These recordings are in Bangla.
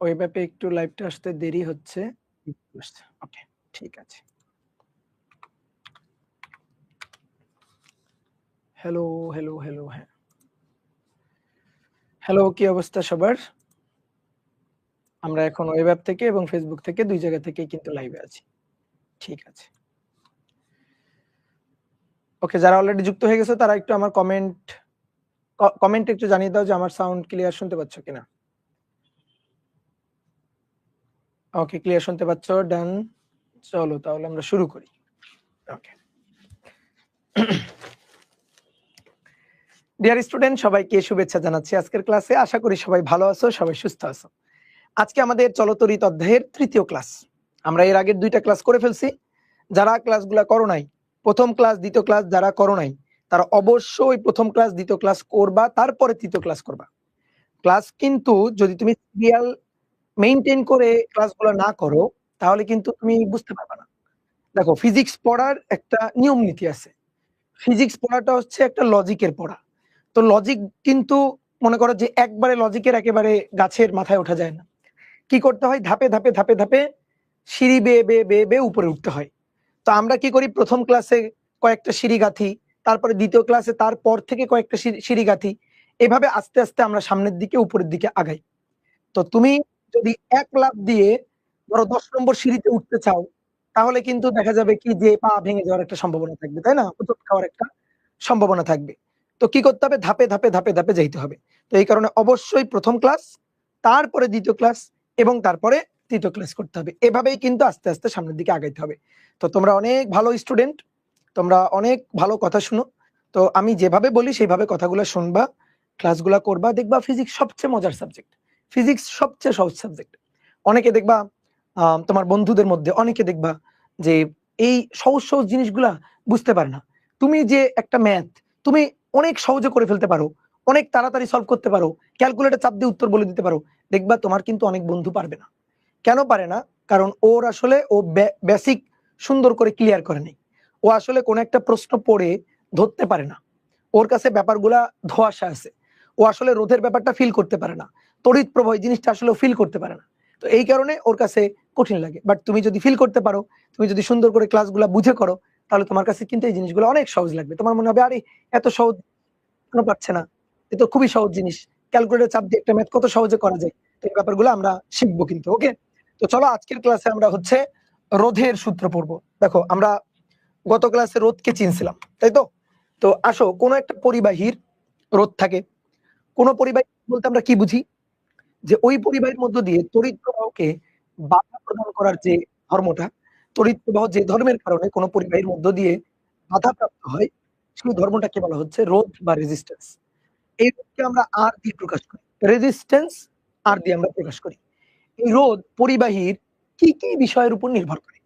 ওয়েব অ্যাপে একটু লাইভটা আসতে দেরি হচ্ছে। ওকে, ঠিক আছে। হ্যালো, হ্যালো, হ্যালো, হ্যাঁ। হ্যালো, কি অবস্থা সবার? আমরা এখন ওয়েব অ্যাপ থেকে এবং Facebook থেকে ২ জায়গা থেকেই কিন্তু লাইভে আছি। ঠিক আছে। ওকে, যারা অলরেডি যুক্ত হয়ে গেছো তারা একটু আমার কমেন্টে একটু জানিয়ে দাও যে আমার সাউন্ড ক্লিয়ার শুনতে পাচ্ছ কিনা? ওকে, ক্লিয়ার শুনতে পাচ্ছ, ডান। চলো তাহলে আমরা শুরু করি। ওকে। ডিয়ার স্টুডেন্ট, সবাইকে শুভেচ্ছা জানাচ্ছি আজকের ক্লাসে। আশা করি সবাই ভালো আছো, সবাই সুস্থ আছো। আজকে আমাদের চলতরিত অধ্যায়ের ৩য় ক্লাস। আমরা এর আগের ২টা ক্লাস করে ফেলছি। যারা ক্লাসগুলা করো নাই, প্রথম ক্লাস, দ্বিতীয় ক্লাস যারা করো নাই, তারা অবশ্যই প্রথম ক্লাস, দ্বিতীয় ক্লাস করবা, তারপরে তৃতীয় ক্লাস করবা। ক্লাস কিন্তু যদি তুমি সিরিয়াল মেইনটেইন করে ক্লাসগুলো না করো, তাহলে কিন্তু তুমি বুঝতে পারবা না। দেখো, ফিজিক্স পড়ার একটা নিয়ম নীতি আছে। ফিজিক্স পড়াটা হচ্ছে একটা লজিকের পড়া। তো লজিক কিন্তু মনে করো যে একবারে লজিকের একেবারে গাছের মাথায় ওঠা যায় না। কি করতে হয়? ধাপে, ধাপে, ধাপে, ধাপে সিঁড়ি বেয়ে, বেয়ে, বেয়ে, বেয়ে উপরে উঠতে হয়। তো আমরা কি করি? প্রথম ক্লাসে কয়েকটা সিঁড়ি গাঁথি, তারপরে দ্বিতীয় ক্লাসে তারপর থেকে কয়েকটা সিঁড়ি গাঁথি। এভাবে আস্তে, আস্তে আমরা সামনের দিকে উপরের দিকে আগাই। তো তুমি যদি ১ লাফ দিয়ে ধরো ১০ নম্বর সিঁড়িতে উঠতে চাও, তাহলে কিন্তু দেখা যাবে কি যে পা ভেঙে যাওয়ার একটা সম্ভাবনা থাকবে, তাই না? হোঁচট খাওয়ার একটা সম্ভাবনা থাকবে। তো কি করতে হবে? ধাপে, ধাপে, ধাপে, ধাপে যাইতে হবে। তো এই কারণে অবশ্যই প্রথম ক্লাস, তারপরে দ্বিতীয় ক্লাস এবং তারপরে তৃতীয় ক্লাস করতে হবে। এভাবেই কিন্তু আস্তে, আস্তে সামনের দিকে আগাইতে হবে। তো তোমরা অনেক ভালো স্টুডেন্ট, তোমরা অনেক ভালো কথা শুনো। তো আমি যেভাবে বলি সেইভাবে কথাগুলা শুনবা, ক্লাসগুলা করবা। দেখবা ফিজিক্স সবচেয়ে মজার সাবজেক্ট। ফিজিক্স সবচেয়ে সহজ সাবজেক্ট। অনেকে দেখবা তোমার বন্ধুদের মধ্যে অনেকে দেখবা যে এই সহজ, সহজ জিনিসগুলা বুঝতে পারে না। তুমি যে একটা ম্যাথ তুমি অনেক সহজে করে ফেলতে পারো, অনেক তাড়াতাড়ি সলভ করতে পারো, ক্যালকুলেটর চাপ দিয়ে উত্তর বলে দিতে পারো। দেখবা তোমার কিন্তু অনেক বন্ধু পারবে না। কেন পারে না? কারণ ওর আসলে ও বেসিক সুন্দর করে ক্লিয়ার করে নাই। ও আসলে কোন একটা প্রশ্ন পড়ে ধরতে পারে না। ওর কাছে ব্যাপারগুলা ধোঁয়াশা আছে। ও আসলে রোধের ব্যাপারটা ফিল করতে পারে না। তড়িৎ প্রবাহ এই জিনিসটা আসলে ও ফিল করতে পারে না। তো এই কারণে ওর কাছে কঠিন লাগে। বাট তুমি যদি ফিল করতে পারো, তুমি যদি সুন্দর করে ক্লাসগুলা বুঝে করো, তাহলে তোমার কাছে কিন্তু এই জিনিসগুলো অনেক সহজ লাগবে। তোমার মনে হবে, আরে এত সহজ কেন পারছে না? এ তো খুবই সহজ জিনিস। ক্যালকুলেটর চাপ দিয়ে একটা ম্যাথ কত সহজে করা যায়। তো এই ব্যাপারগুলো আমরা শিখবো কিন্তু। ওকে? তো চলো আজকের ক্লাসে আমরা হচ্ছে রোধের সূত্র পড়বো। দেখো, আমরা গত ক্লাসে রোধকে চিনছিলাম, তাই তো? তো আসো, কোন একটা পরিবাহীর রোধ থাকে। কোন পরিবাহী বলতে আমরা কি বুঝি? যে ওই পরিবাহীর মধ্য দিয়ে তড়িৎ প্রবাহকে বাধা প্রদান করার যে ধর্মটা, তড়িৎ প্রবাহ যে ধর্মের কারণে কোন পরিবাহীর মধ্য দিয়ে বাধাপ্রাপ্ত হয়, সেই ধর্মটাকে বলা হচ্ছে রোধ বা রেজিস্ট্যান্স। এই রোধকে আমরা R দিয়ে প্রকাশ করি। রেজিস্ট্যান্স R দিয়ে আমরা প্রকাশ করি। এই রোধ পরিবাহীর কি, কি বিষয়ের উপর নির্ভর করে?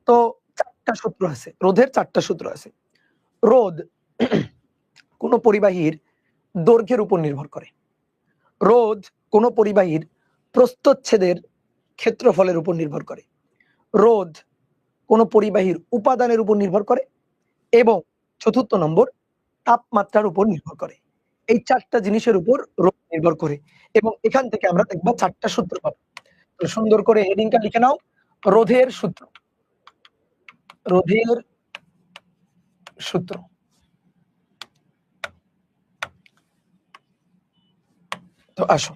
তো ৪ টা সূত্র আছে। রোধের ৪ টা সূত্র আছে। রোধ কোন পরিবাহীর দৈর্ঘ্যের উপর নির্ভর করে। রোধ কোন পরিবাহীর প্রস্থচ্ছেদের ক্ষেত্রফলের উপর নির্ভর করে। রোধ কোন পরিবাহীর উপাদানের উপর নির্ভর করে এবং চতুর্থ নম্বর তাপমাত্রার উপর নির্ভর করে। এই ৪ টা জিনিসের উপর রোধ নির্ভর করে এবং এখান থেকে আমরা দেখব ৪ টা সূত্র পাবো। তো সুন্দর করে হেডিংটা লিখে নাও, রোধের সূত্র। রোধের সূত্র। তো আসো,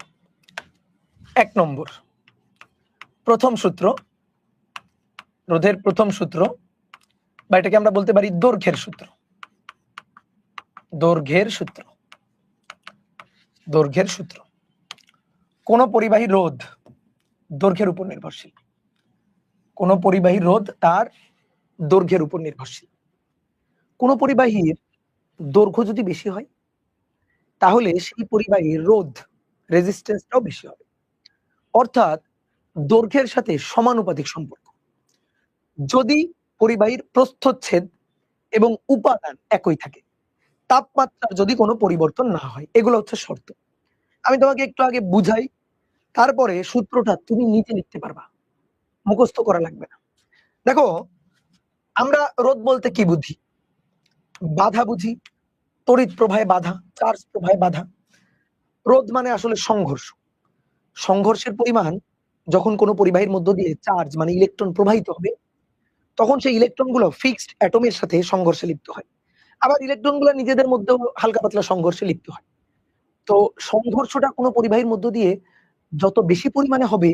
১ নম্বর প্রথম সূত্র, রোধের প্রথম সূত্র, বা এটাকে আমরা বলতে পারি দৈর্ঘ্যের সূত্র। দৈর্ঘ্যের সূত্র। দৈর্ঘ্যের সূত্র। কোন পরিবাহী রোধ দৈর্ঘ্যের উপর নির্ভরশীল। কোন পরিবাহী রোধ তার দৈর্ঘ্যের উপর নির্ভরশীল। কোন পরিবাহীর দৈর্ঘ্য যদি বেশি হয়, তাহলে সেই পরিবাহীর রোধ রেজিস্ট্যান্সটাও বেশি হবে। অর্থাৎ দৈর্ঘ্যের সাথে সমানুপাতিক সম্পর্ক। যদি পরিবাহীর প্রস্থচ্ছেদ এবং উপাদান একই থাকে, তাপমাত্রার যদি কোনো পরিবর্তন না হয়, এগুলো হচ্ছে শর্ত। আমি তোমাকে একটু আগে বুঝাই, তারপরে সূত্রটা তুমি নিজে লিখতে পারবা, মুখস্থ করা লাগবে না। দেখো, আমরা রোধ বলতে কি বুঝি? বাধা বুঝি, তড়িৎ প্রবাহে বাধা, চার্জ প্রবাহে বাধা। রোধ মানে আসলে সংঘর্ষ। সংঘর্ষের পরিমাণ যখন কোনো পরিবাহীর মধ্য দিয়ে চার্জ মানে ইলেকট্রন প্রবাহিত হবে, তখন সেই ইলেকট্রনগুলো ফিক্সড অ্যাটমের সাথে সংঘর্ষে লিপ্ত হয়। আবার ইলেকট্রনগুলো নিজেদের মধ্যেও হালকা পাতলা সংঘর্ষে লিপ্ত হয়। তো সংঘর্ষটা কোনো পরিবাহীর মধ্য দিয়ে যত বেশি পরিমাণে হবে,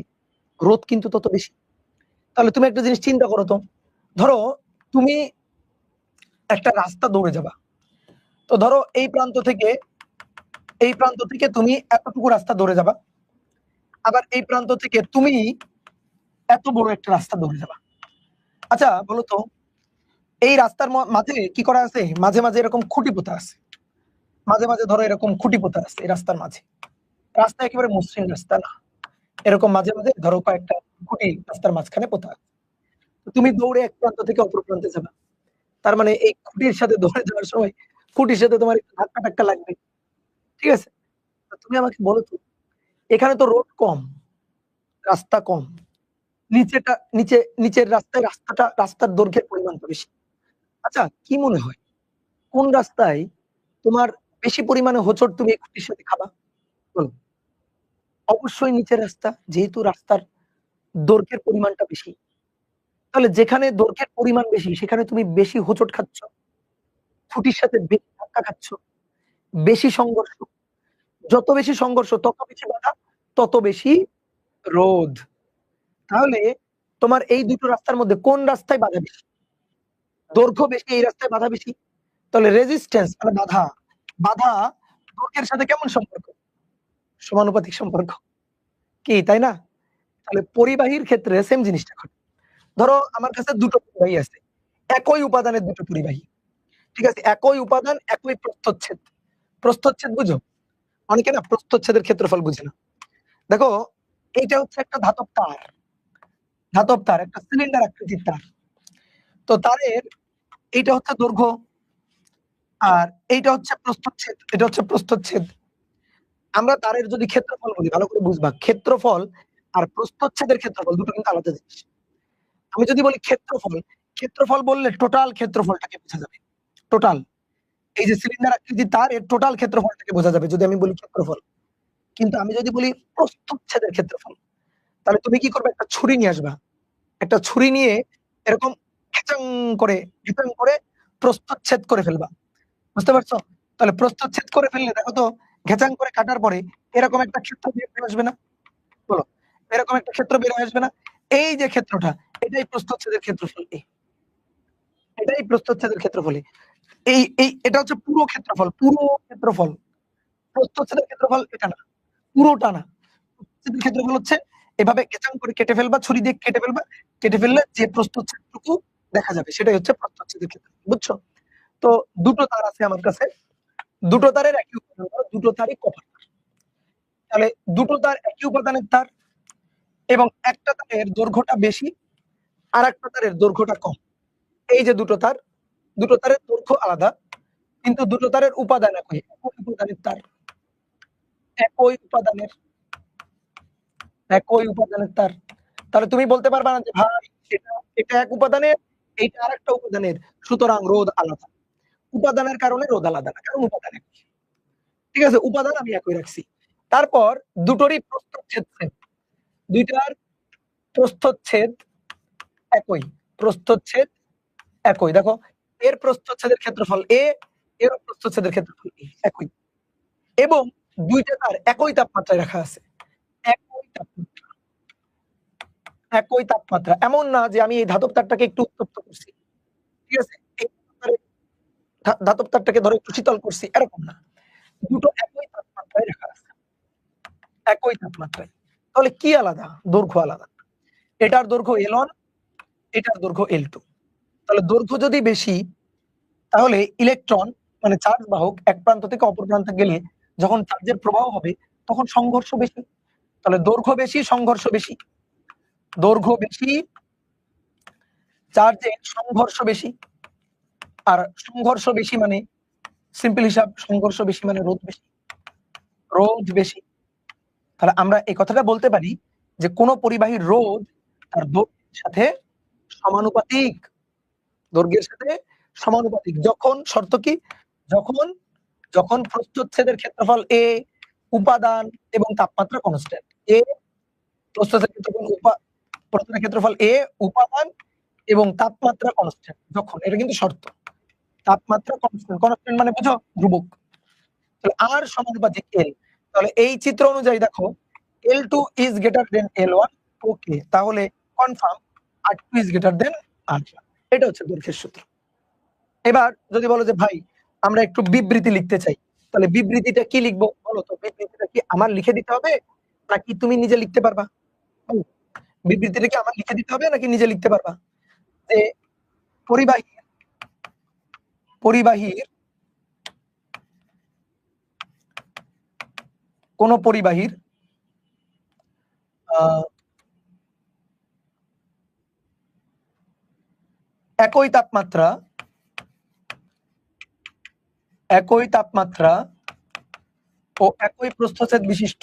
রোধ কিন্তু তত বেশি। তাহলে তুমি একটা জিনিস চিন্তা করো তো, ধরো তুমি একটা রাস্তা দৌড়ে যাবা। তো ধরো এই প্রান্ত থেকে তুমি এতটুকু রাস্তা দৌড়ে যাবা। আবার এই প্রান্ত থেকে তুমি এত বড় একটা রাস্তা দৌড়ে যাবা। আচ্ছা বলো তো, এই রাস্তার মাঝে কি করা আছে? মাঝে মাঝে এরকম খুঁটি পোতা আছে। মাঝে মাঝে ধরো এরকম খুঁটি পোতা আছে এই রাস্তার মাঝে। রাস্তা একেবারে মসৃণ রাস্তা না। এরকম মাঝে মাঝে ধরো কয়েকটা খুঁটি রাস্তার মাঝখানে পোতা আছে। তুমি দৌড়ে এক প্রান্ত থেকে অপর প্রান্তে যাবা। তার মানে এই খুঁটির সাথে দৌড়ে যাওয়ার সময় খুঁটির সাথে তোমার একটু ধাক্কা টাক্কা লাগবে। ঠিক আছে? তুমি আমাকে বলো তো, এখানে তো রোড কম, রাস্তা কম। নিচের রাস্তার দৈর্ঘ্যের পরিমাণটা বেশি। আচ্ছা কি মনে হয় কোন রাস্তায় তোমার বেশি পরিমাণে হোঁচট তুমি এই খুঁটির সাথে খাবা? বলো। অবশ্যই নিচের রাস্তা, যেহেতু রাস্তার দৈর্ঘ্যের পরিমাণটা বেশি। তাহলে যেখানে দৈর্ঘ্যের পরিমাণ বেশি সেখানে তুমি বেশি হোঁচট খাচ্ছ, খুঁটির সাথে বেশি ধাক্কা খাচ্ছ, বেশি সংঘর্ষ। যত বেশি সংঘর্ষ তত বেশি বাধা, তত বেশি রোধ। তাহলে তোমার এই দুটো রাস্তার মধ্যে কোন রাস্তায় বাধা বেশি? দৈর্ঘ্য বেশি, এই রাস্তায় বাধা বেশি। তাহলে রেজিস্ট্যান্স মানে বাধা দৈর্ঘ্যের সাথে কেমন সম্পর্ক? সমানুপাতিক সম্পর্ক। কি তাই না? তাহলে পরিবাহীর ক্ষেত্রে সেম জিনিসটা ঘটে। ধরো আমার কাছে দুটো পরিবাহী আছে, একই উপাদানের দুটো পরিবাহী। ঠিক আছে? একই উপাদান, একই প্রস্থচ্ছেদ। প্রস্থচ্ছেদ বুঝো? অনেকে না প্রস্থচ্ছেদের ক্ষেত্রফল বুঝে না। দেখো এইটা হচ্ছে একটা ধাতব তার, একটা সিলিন্ডার আকৃতির তার। তো তারের এইটা হচ্ছে দৈর্ঘ্য আর এইটা হচ্ছে প্রস্থচ্ছেদ। এটা হচ্ছে প্রস্থচ্ছেদ। আমরা তারের যদি ক্ষেত্রফল বলি, ভালো করে বুঝবা, ক্ষেত্রফল আর প্রস্থচ্ছেদের ক্ষেত্রফল দুটো কিন্তু আলাদা জিনিস। আমি যদি বলি ক্ষেত্রফল বললে টোটাল ক্ষেত্রফলটাকে বোঝা যাবে। টোটাল এই যে সিলিন্ডার আকৃতির তার, এর টোটাল ক্ষেত্রফলটাকে বোঝা যাবে যদি আমি বলি ক্ষেত্রফল। কিন্তু আমি যদি বলি প্রস্থচ্ছেদের ক্ষেত্রফল, তাহলে তুমি কি করবে? একটা ছুরি নিয়ে আসবা। একটা ছুরি নিয়ে এরকম ঘেচাং করে প্রস্থচ্ছেদ করে ফেলবা। বুঝতে পারছো? তাহলে প্রস্থচ্ছেদ করে ফেললে দেখো তো, ঘেচাং করে কাটার পরে এরকম একটা ক্ষেত্র বের হয়ে আসবে না? বলো, এরকম একটা ক্ষেত্র বের হয়ে আসবে না? এই যে ক্ষেত্রটা, এটাই প্রস্থচ্ছেদের ক্ষেত্রফল। এটাই প্রস্থচ্ছেদের ক্ষেত্রফল। এটা হচ্ছে পুরো ক্ষেত্রফল। প্রস্থচ্ছেদের ক্ষেত্রফল এটা না, পুরোটা না। প্রস্থচ্ছেদের ক্ষেত্রফল হচ্ছে এভাবে ঘেচাং করে কেটে ফেলবা, ছুরি দিয়ে কেটে ফেলবা। কেটে ফেললে যে প্রস্থচ্ছেদটুকু দেখা যাবে সেটাই হচ্ছে প্রস্থচ্ছেদের ক্ষেত্রফল। বুঝছো? তো দুটো তার আছে আমার কাছে, দুটো তারের একই উপাদান, দুটো তারই কপার। তাহলে দুটো তার একই উপাদানের তার এবং একটা তারের দৈর্ঘ্যটা বেশি আর একটা তারের দৈর্ঘ্যটা কম। এই যে দুটো তারের দৈর্ঘ্য আলাদা কিন্তু দুটো তারের উপাদান একই উপাদানের তার, একই উপাদানের তার। তাহলে তুমি বলতে পারবা না যে ভাই এটা এক উপাদানের, এইটা আরেকটা উপাদানের, সুতরাং রোধ আলাদা। উপাদানের কারণে রোধ আলাদা না, কারণ উপাদান একই। ঠিক আছে? উপাদান আমি একই রাখছি। তারপর দুটোরই প্রস্থচ্ছেদ সেম, দুইটার প্রস্থচ্ছেদ একই। দেখো এর প্রস্থচ্ছেদের ক্ষেত্রফল এ, এর প্রস্থচ্ছেদের ক্ষেত্রফল এ, একই। এবং দুইটা তার একই তাপমাত্রায় রাখা আছে। একই তাপমাত্রা। এমন না যে আমি এই ধাতব তারটাকে একটু উত্তপ্ত করছি। ঠিক আছে? এই ধাতব তারটাকে ধরো একটু শীতল করছি, এরকম না। দুটো একই তাপমাত্রায় রাখা আছে। একই তাপমাত্রায়। তাহলে কি আলাদা? দৈর্ঘ্য আলাদা। এটার দৈর্ঘ্য L1, এটার দৈর্ঘ্য L2। তাহলে দৈর্ঘ্য যদি বেশি, তাহলে ইলেকট্রন মানে চার্জ বাহক এক প্রান্ত থেকে অপর প্রান্তে গেলে যখন চার্জের প্রবাহ হবে তখন সংঘর্ষ বেশি। তাহলে দৈর্ঘ্য বেশি, সংঘর্ষ বেশি। দৈর্ঘ্য বেশি, চার্জের সংঘর্ষ বেশি। আর সংঘর্ষ বেশি মানে সিম্পল হিসাব, সংঘর্ষ বেশি মানে রোধ বেশি। তাহলে আমরা এই কথাটা বলতে পারি যে কোন পরিবাহীর রোধ তার দৈর্ঘ্যের সাথে সমানুপাতিক। দৈর্ঘ্যের সাথে সমানুপাতিক যখন, শর্ত কি? যখন প্রস্থচ্ছেদের ক্ষেত্রফল a, উপাদান এবং তাপমাত্রা কনস্ট্যান্ট। এ প্রস্থচ্ছেদের ক্ষেত্রফল প্রস্থচ্ছেদের ক্ষেত্রফল এ, উপাদান এবং তাপমাত্রা কনস্ট্যান্ট যখন, এটা কিন্তু শর্ত। তাপমাত্রা কনস্ট্যান্ট, কনস্ট্যান্ট মানে বুঝো ধ্রুবক। তাহলে আর সমানুপাতিক এল। তাহলে এই চিত্র অনুযায়ী দেখো L2 is greater than L1, ওকে, তাহলে confirm R2 is greater than R1। এটা হচ্ছে দৈর্ঘ্যের সূত্র। এবার যদি বলো যে ভাই আমরা একটু বিবৃতি লিখতে চাই, তাহলে বিবৃতিটা কি লিখবো বলো তো? বিবৃতিটা কি আমার লিখে দিতে হবে নাকি তুমি নিজে লিখতে পারবা? বলো, বিবৃতিটা কি আমার লিখে দিতে হবে নাকি নিজে লিখতে পারবা? যে পরিবাহীর কোন পরিবাহীর একই তাপমাত্রা ও একই প্রস্থচ্ছেদ বিশিষ্ট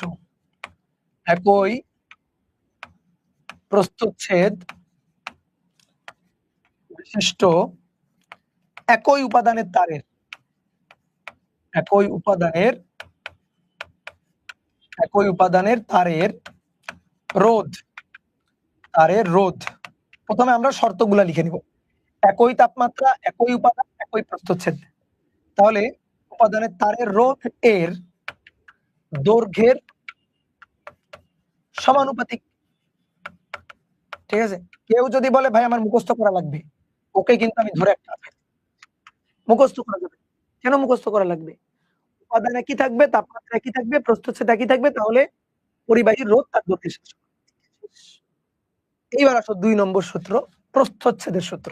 একই উপাদানের তারের রোধ। প্রথমে আমরা শর্তগুলা লিখে নিব। একই তাপমাত্রা, একই উপাদান, একই প্রস্থচ্ছেদ। তাহলে উপাদানের তারের রোধ এর দৈর্ঘ্যের সমানুপাতিক। ঠিক আছে? কেউ যদি বলে ভাই আমার মুখস্থ করা লাগবে, ওকে কিন্তু আমি ধরে একটা মুখস্থ করা যাবে। কেন মুখস্থ করা লাগবে? উপাদান একই থাকবে, তাপমাত্রা একই থাকবে, প্রস্থচ্ছেদ একই থাকবে, তাহলে পরিবাহীর রোধ তার দৈর্ঘ্যের সাথে। এইবার আসো 2 নম্বর সূত্র, প্রস্থচ্ছেদের সূত্র,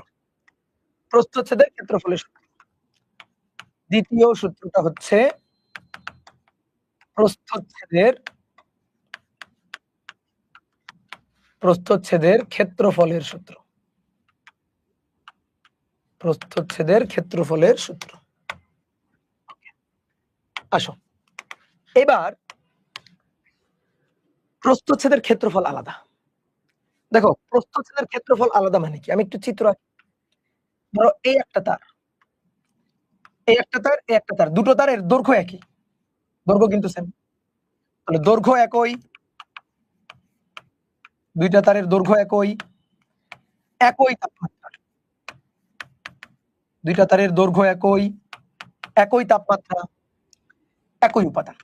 প্রস্থচ্ছেদের ক্ষেত্রফলের সূত্র। দ্বিতীয় সূত্রটা হচ্ছে প্রস্থচ্ছেদের ক্ষেত্রফলের সূত্র। আসো এবার প্রস্থচ্ছেদের ক্ষেত্রফল আলাদা। দেখো প্রস্থচ্ছেদের ক্ষেত্রফল আলাদা মানে কি? আমি একটু চিত্র আঁকি। ধরো এই একটা তার, দুটো তারের দৈর্ঘ্য একই, দৈর্ঘ্য কিন্তু সেম। তাহলে দৈর্ঘ্য একই, দুইটা তারের দৈর্ঘ্য একই তাপমাত্রা, দুইটা তারের দৈর্ঘ্য একই তাপমাত্রা, একই উপাদান।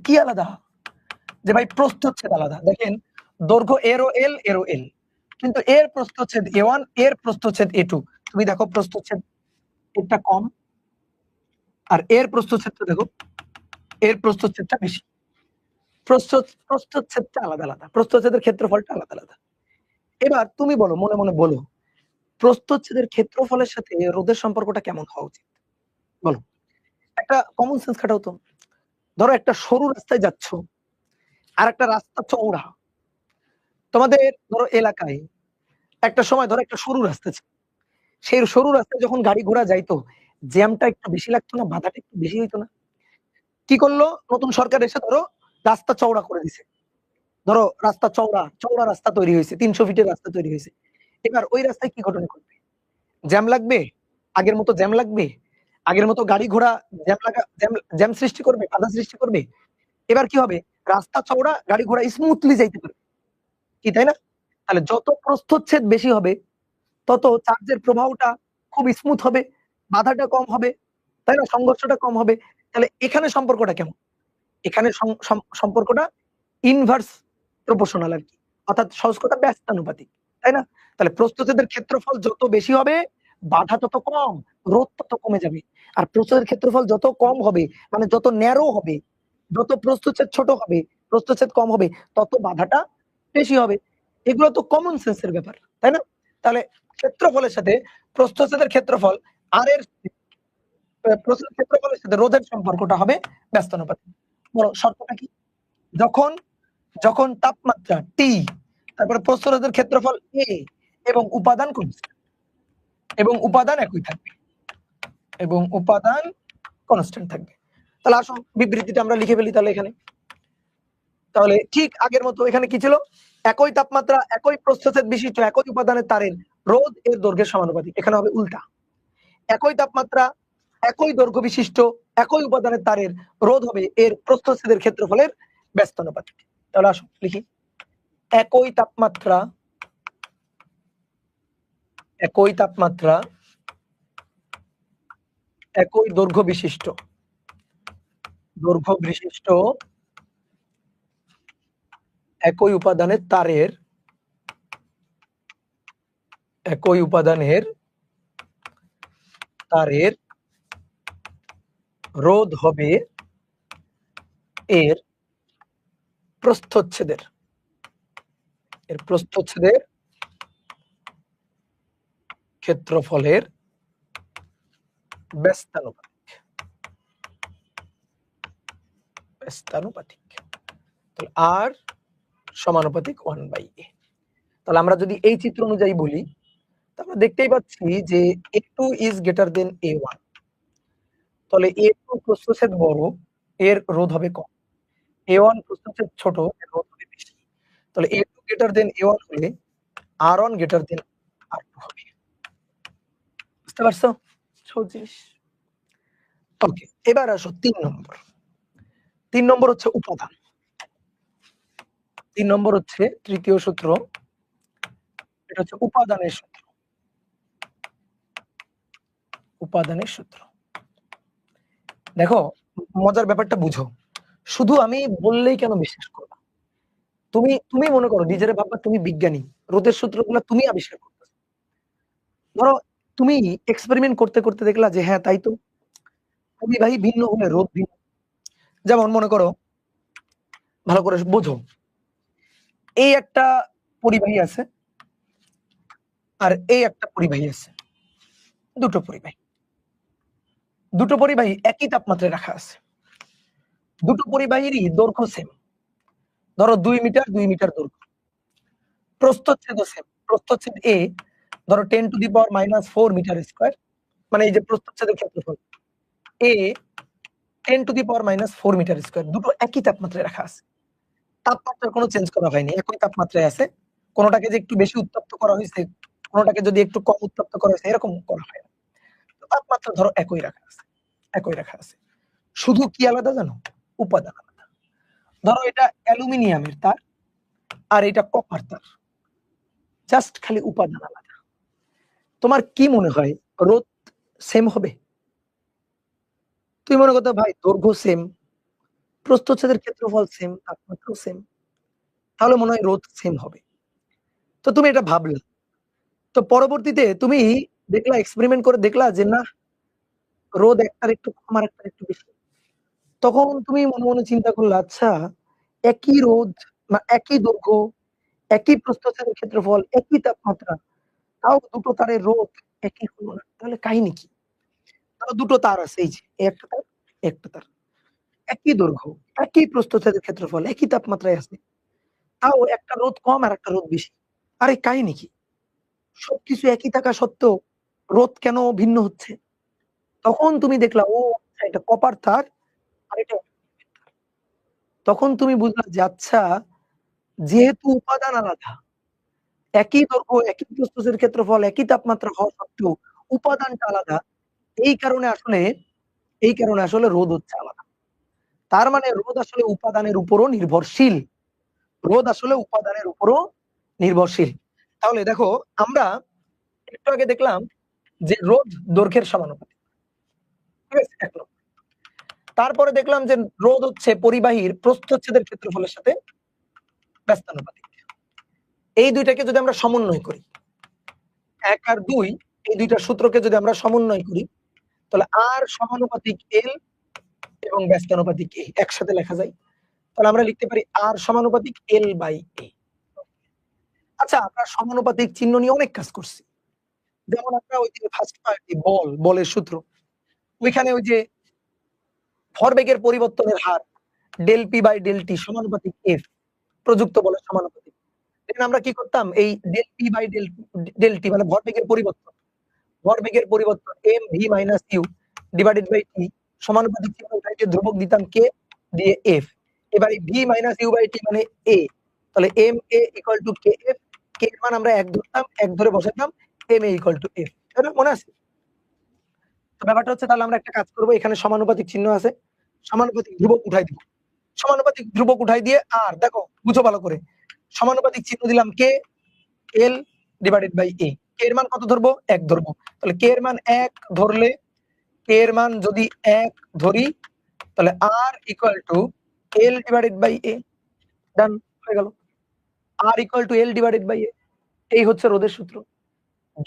কি আলাদা? যে ভাই প্রস্থচ্ছেদ আলাদা। দেখেন দৈর্ঘ্য এরও এল, কিন্তু এর প্রস্থচ্ছেদ A1, এর প্রস্থচ্ছেদ A2। তুমি দেখো প্রস্থচ্ছেদ এটা কম, আর এর প্রস্থচ্ছেদটা দেখো, এর প্রস্থচ্ছেদটা বেশি। প্রস্থচ্ছেদটা আলাদা, প্রস্থচ্ছেদের ক্ষেত্রফলটা আলাদা। এবার তুমি বলো, মনে মনে বলো, প্রস্থচ্ছেদের ক্ষেত্রফলের সাথে রোধের সম্পর্কটা কেমন হওয়া উচিত? বলো, একটা কমন সেন্স খাটাও তো। ধরো একটা সরু রাস্তায় যাচ্ছ, আর একটা রাস্তা চওড়া। তোমাদের ধরো এলাকায় একটা সময় ধরো একটা সরু রাস্তা ছিল, সেই সরু রাস্তায় যখন গাড়ি ঘোড়া যাইতো, জ্যামটা একটু বেশি লাগতো না? বাধাটা একটু বেশি হইতো না? কি করলো নতুন সরকার এসে? ধরো রাস্তা চওড়া করে দিছে, ধরো রাস্তা চওড়া রাস্তা তৈরি হয়েছে, 300 ফিটের রাস্তা তৈরি হয়েছে। এবার ওই রাস্তায় কি ঘটনা ঘটবে? জ্যাম লাগবে? আগের মতো জ্যাম লাগবে? আগের মতো গাড়ি ঘোড়া জ্যাম সৃষ্টি করবে, বাধা সৃষ্টি করবে? এবার কি হবে? রাস্তা চওড়া, গাড়ি ঘোড়া স্মুথলি যাইতে পারবে, কি তাই না? তাহলে যত প্রস্থচ্ছেদ বেশি হবে, তত চার্জের প্রবাহটা খুব স্মুথ হবে, বাধাটা কম হবে, তাই না? সংঘর্ষটা কম হবে। তাহলে এখানে সম্পর্কটা কেমন? এখানে সম্পর্কটা ইনভার্স প্রপোর্শনাল আর কি, অর্থাৎ সহজ কথা ব্যস্তানুপাতিক, তাই না? তাহলে প্রস্থচ্ছেদের ক্ষেত্রফল যত বেশি হবে, বাধা তত কম, রোধ তত কমে যাবে। আর প্রস্থচ্ছেদের ক্ষেত্রফল যত কম হবে, মানে যত ন্যারো হবে, যত প্রস্থচ্ছেদ ছোট হবে, প্রস্থচ্ছেদ কম হবে, তত বাধাটা বেশি হবে। এগুলো তো কমন সেন্সের ব্যাপার, তাই না? তাহলে ক্ষেত্রফলের সাথে প্রস্থচ্ছেদের ক্ষেত্রফল আর এর প্রস্থচ্ছেদের ক্ষেত্রফলের সাথে রোধের সম্পর্কটা হবে ব্যস্তানুপাতিক। বলো শর্তটা কি? যখন তাপমাত্রা T, তারপরে প্রস্থচ্ছেদের ক্ষেত্রফল A এবং উপাদান একই থাকবে, কনস্ট্যান্ট থাকবে। তাহলে আসো বিবৃতিটা আমরা লিখে ফেলি তাহলে এখানে। তাহলে ঠিক আগের মতো এখানে কি ছিল? একই তাপমাত্রা, একই প্রস্থচ্ছেদ বিশিষ্ট একই উপাদানের তারের রোধ এর দৈর্ঘ্যের সমানুপাতিক। এখানে হবে উল্টা, একই তাপমাত্রা, একই দৈর্ঘ্য বিশিষ্ট একই উপাদানের তারের রোধ হবে এর প্রস্থচ্ছেদের ক্ষেত্রফলের ব্যস্তানুপাতিক। তাহলে আসুন লিখি, একই তাপমাত্রা একই দৈর্ঘ্য বিশিষ্ট একই উপাদানের তারের রোধ হবে এর প্রস্থচ্ছেদের ক্ষেত্রফলের ব্যস্তানুপাতিক। তাহলে আর সমানুপাতিক 1/a। তাহলে আমরা যদি এই চিত্র অনুযায়ী বলি, আমরা দেখতেই পাচ্ছি যে a2 is greater than a1। তাহলে a2 প্রস্থচ্ছেদ বড়, এর রোধ হবে কম। a1 প্রস্থচ্ছেদ ছোট, এর রোধ হবে বেশি। তাহলে a2 গ্রেটার দেন a1 হলে r1 গ্রেটার দেন r2 হবে। বুঝতে পারছো? সহজ। ওকে, এবার আসো 3 নম্বর। 3 নম্বর হচ্ছে উপাদান। 3 নম্বর হচ্ছে তৃতীয় সূত্র, এটা হচ্ছে উপাদানের সূত্র। দেখো, মজার ব্যাপারটা বুঝো। শুধু আমি বললেই কেন বিশ্বাস করবা? তুমি মনে করো নিজের ভাববা তুমি বিজ্ঞানী, রোধের সূত্রগুলো তুমি আবিষ্কার করতেছো। ধরো তুমি এক্সপেরিমেন্ট করতে করতে দেখলা যে হ্যাঁ তাই তো, পরিবাহী ভিন্ন হলে রোধ ভিন্ন। যেমন মনে করো, ভালো করে বোঝো, এই একটা পরিবাহী আছে আর এই একটা পরিবাহী আছে, দুটো পরিবাহী একই তাপমাত্রায় রাখা আছে। দুটো পরিবাহীরই দৈর্ঘ্য সেম, ধরো 2 মিটার 2 মিটার দৈর্ঘ্য। প্রস্থচ্ছেদ সেম, প্রস্থচ্ছেদ a ধরো 10⁻⁻4 মিটার স্কয়ার, মানে এই যে প্রস্থচ্ছেদের ক্ষেত্রফল a 10⁻⁻4 মিটার স্কয়ার। দুটো একই তাপমাত্রায় রাখা আছে, তাপমাত্রার কোনো চেঞ্জ করা হয়নি, একই তাপমাত্রায় আছে। কোনোটাকে যে একটু বেশি উত্তপ্ত করা হয়েছে, কোনোটাকে যদি একটু কম উত্তপ্ত করা হয়েছে, এরকম করা হয় না। তাপমাত্রা ধরো একই রাখা আছে। শুধু কি আলাদা জানো? উপাদান আলাদা। ধরো এটা অ্যালুমিনিয়ামের তার আর এটা কপার তার, জাস্ট খালি উপাদান আলাদা। তোমার কি মনে হয় রোধ সেম হবে? তুই মনে করতে ভাই দৈর্ঘ্য সেম, প্রস্থচ্ছেদের ক্ষেত্রফল সেম, তাপমাত্রাও সেম, তাহলে মনে হয় রোধ সেম হবে। তো তুমি এটা ভাবলে, তো পরবর্তীতে তুমি দেখলা, এক্সপেরিমেন্ট করে দেখলা যে না, রোধ একটার একটু কম আর একটার একটু বেশি। তখন তুমি মনে মনে চিন্তা করলে, আচ্ছা একই রোধ বা একই দৈর্ঘ্য, একই প্রস্থচ্ছেদের ক্ষেত্রফল, একই তাপমাত্রা, তাও দুটো তারের রোধ একই হলো না, তাহলে কাহিনী কি? ধরো দুটো তার আছে, এই যে একটা তার একটা তার, একই দৈর্ঘ্য, একই প্রস্থচ্ছেদের ক্ষেত্রফল, একই তাপমাত্রায় আছে, তাও একটা রোধ কম আর একটা রোধ বেশি। আরে কাহিনী কি? সবকিছু একই থাকা সত্ত্বেও রোধ কেন ভিন্ন হচ্ছে? তখন তুমি দেখলা ও আচ্ছা, এটা কপার তার আর এটা। তখন তুমি বুঝলা যে আচ্ছা, যেহেতু উপাদান আলাদা, একই দৈর্ঘ্য, একই প্রস্থচ্ছেদের ক্ষেত্রফল, একই তাপমাত্রা হওয়া সত্ত্বেও উপাদানটা আলাদা, এই কারণে আসলে রোধ হচ্ছে আলাদা। তার মানে রোধ আসলে উপাদানের উপরও নির্ভরশীল। তাহলে দেখো, আমরা একটু আগে দেখলাম যে রোধ দৈর্ঘ্যের সমানুপাতিক, ঠিক আছে? 1 নম্বর। তারপরে দেখলাম যে রোধ হচ্ছে পরিবাহীর প্রস্থচ্ছেদের ক্ষেত্রফলের সাথে ব্যস্তানুপাতিক। এই দুইটাকে যদি আমরা সমন্বয় করি, 1 আর 2, এই দুইটা সূত্রকে যদি আমরা সমন্বয় করি, তাহলে আর সমানুপাতিক এল এবং ব্যস্তানুপাতিক এ একসাথে লেখা যায়। তাহলে আমরা লিখতে পারি আর সমানুপাতিক এল বাই এ। আচ্ছা, আমরা সমানুপাতিক চিহ্ন নিয়ে অনেক কাজ করছি। যেমন আমরা ওই যে ফার্স্ট পার্টি বলের সূত্র, ওইখানে ওই যে ভরবেগের পরিবর্তনের হার del p by del t সমানুপাতিক এফ, প্রযুক্ত বলের সমানুপাতিক। দেন আমরা কি করতাম, এই del p by del t মানে ভরবেগের পরিবর্তন m v minus u divided by t সমানুপাতিক চিহ্ন উঠাইতে ধ্রুবক দিতাম কে দিয়ে এফ। এবারে v minus u by t মানে এ, তাহলে m a equal to k F, k এর মান আমরা 1 ধরতাম, 1 ধরে বসাতাম, m a equal to F. এটা মনে আছে? ব্যাপারটা হচ্ছে তাহলে আমরা একটা কাজ করব, এখানে সমানুপাতিক চিহ্ন আছে, সমানুপাতিক ধ্রুবক উঠাই দিব, সমানুপাতিক ধ্রুবক উঠাই দিয়ে আর দেখো বুঝো ভালো করে, সমানুপাতিক চিহ্ন দিলাম কে, এল ডিভাইডেড বাই এ, কে এর মান কত ধরবো, 1 ধরবো, তাহলে কে এর মান 1 ধরলে, কে এর মান যদি 1 ধরি তাহলে R equal to L divided by A, done হয়ে গেল, R equal to L divided by A, এই হচ্ছে রোধের সূত্র।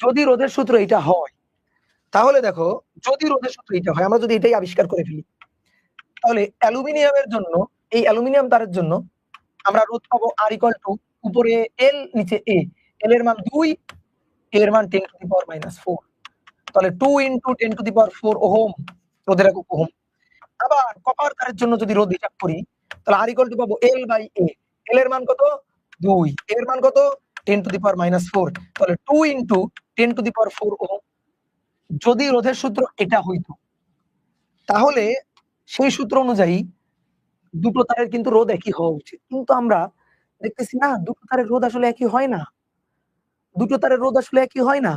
যদি রোধের সূত্র এটা হয় তাহলে দেখো, যদি রোধের সূত্র এটা হয়, আমরা যদি এটাই আবিষ্কার করে ফেলি, তাহলে অ্যালুমিনিয়ামের জন্য, এই অ্যালুমিনিয়াম তারের জন্য আমরা রোধ পাবো আর ইকুয়াল টু উপরে এল নিচে এ, এল এর মান 2, এর মান 10 টু দি পাওয়ার -4, তাহলে 2 into 10 to the power 4 ohm, রোধের একক ওহম। আবার কপার তারের জন্য যদি রোধ হিসাব করি তাহলে আর ইকুয়াল টু পাবো এল বাই এ, এল এর মান কত 2, এর মান কত 10 টু দি পাওয়ার -4, তাহলে 2 into 10 to the power 4 ohm. যদি রোধের সূত্র এটা হইতো তাহলে সেই সূত্র অনুযায়ী দুটো তারের কিন্তু রোধ একই হওয়া উচিত, কিন্তু আমরা দেখতেছি না দুটো তারের রোধ আসলে একই হয় না, দুটো তারের রোধ আসলে একই হয় না,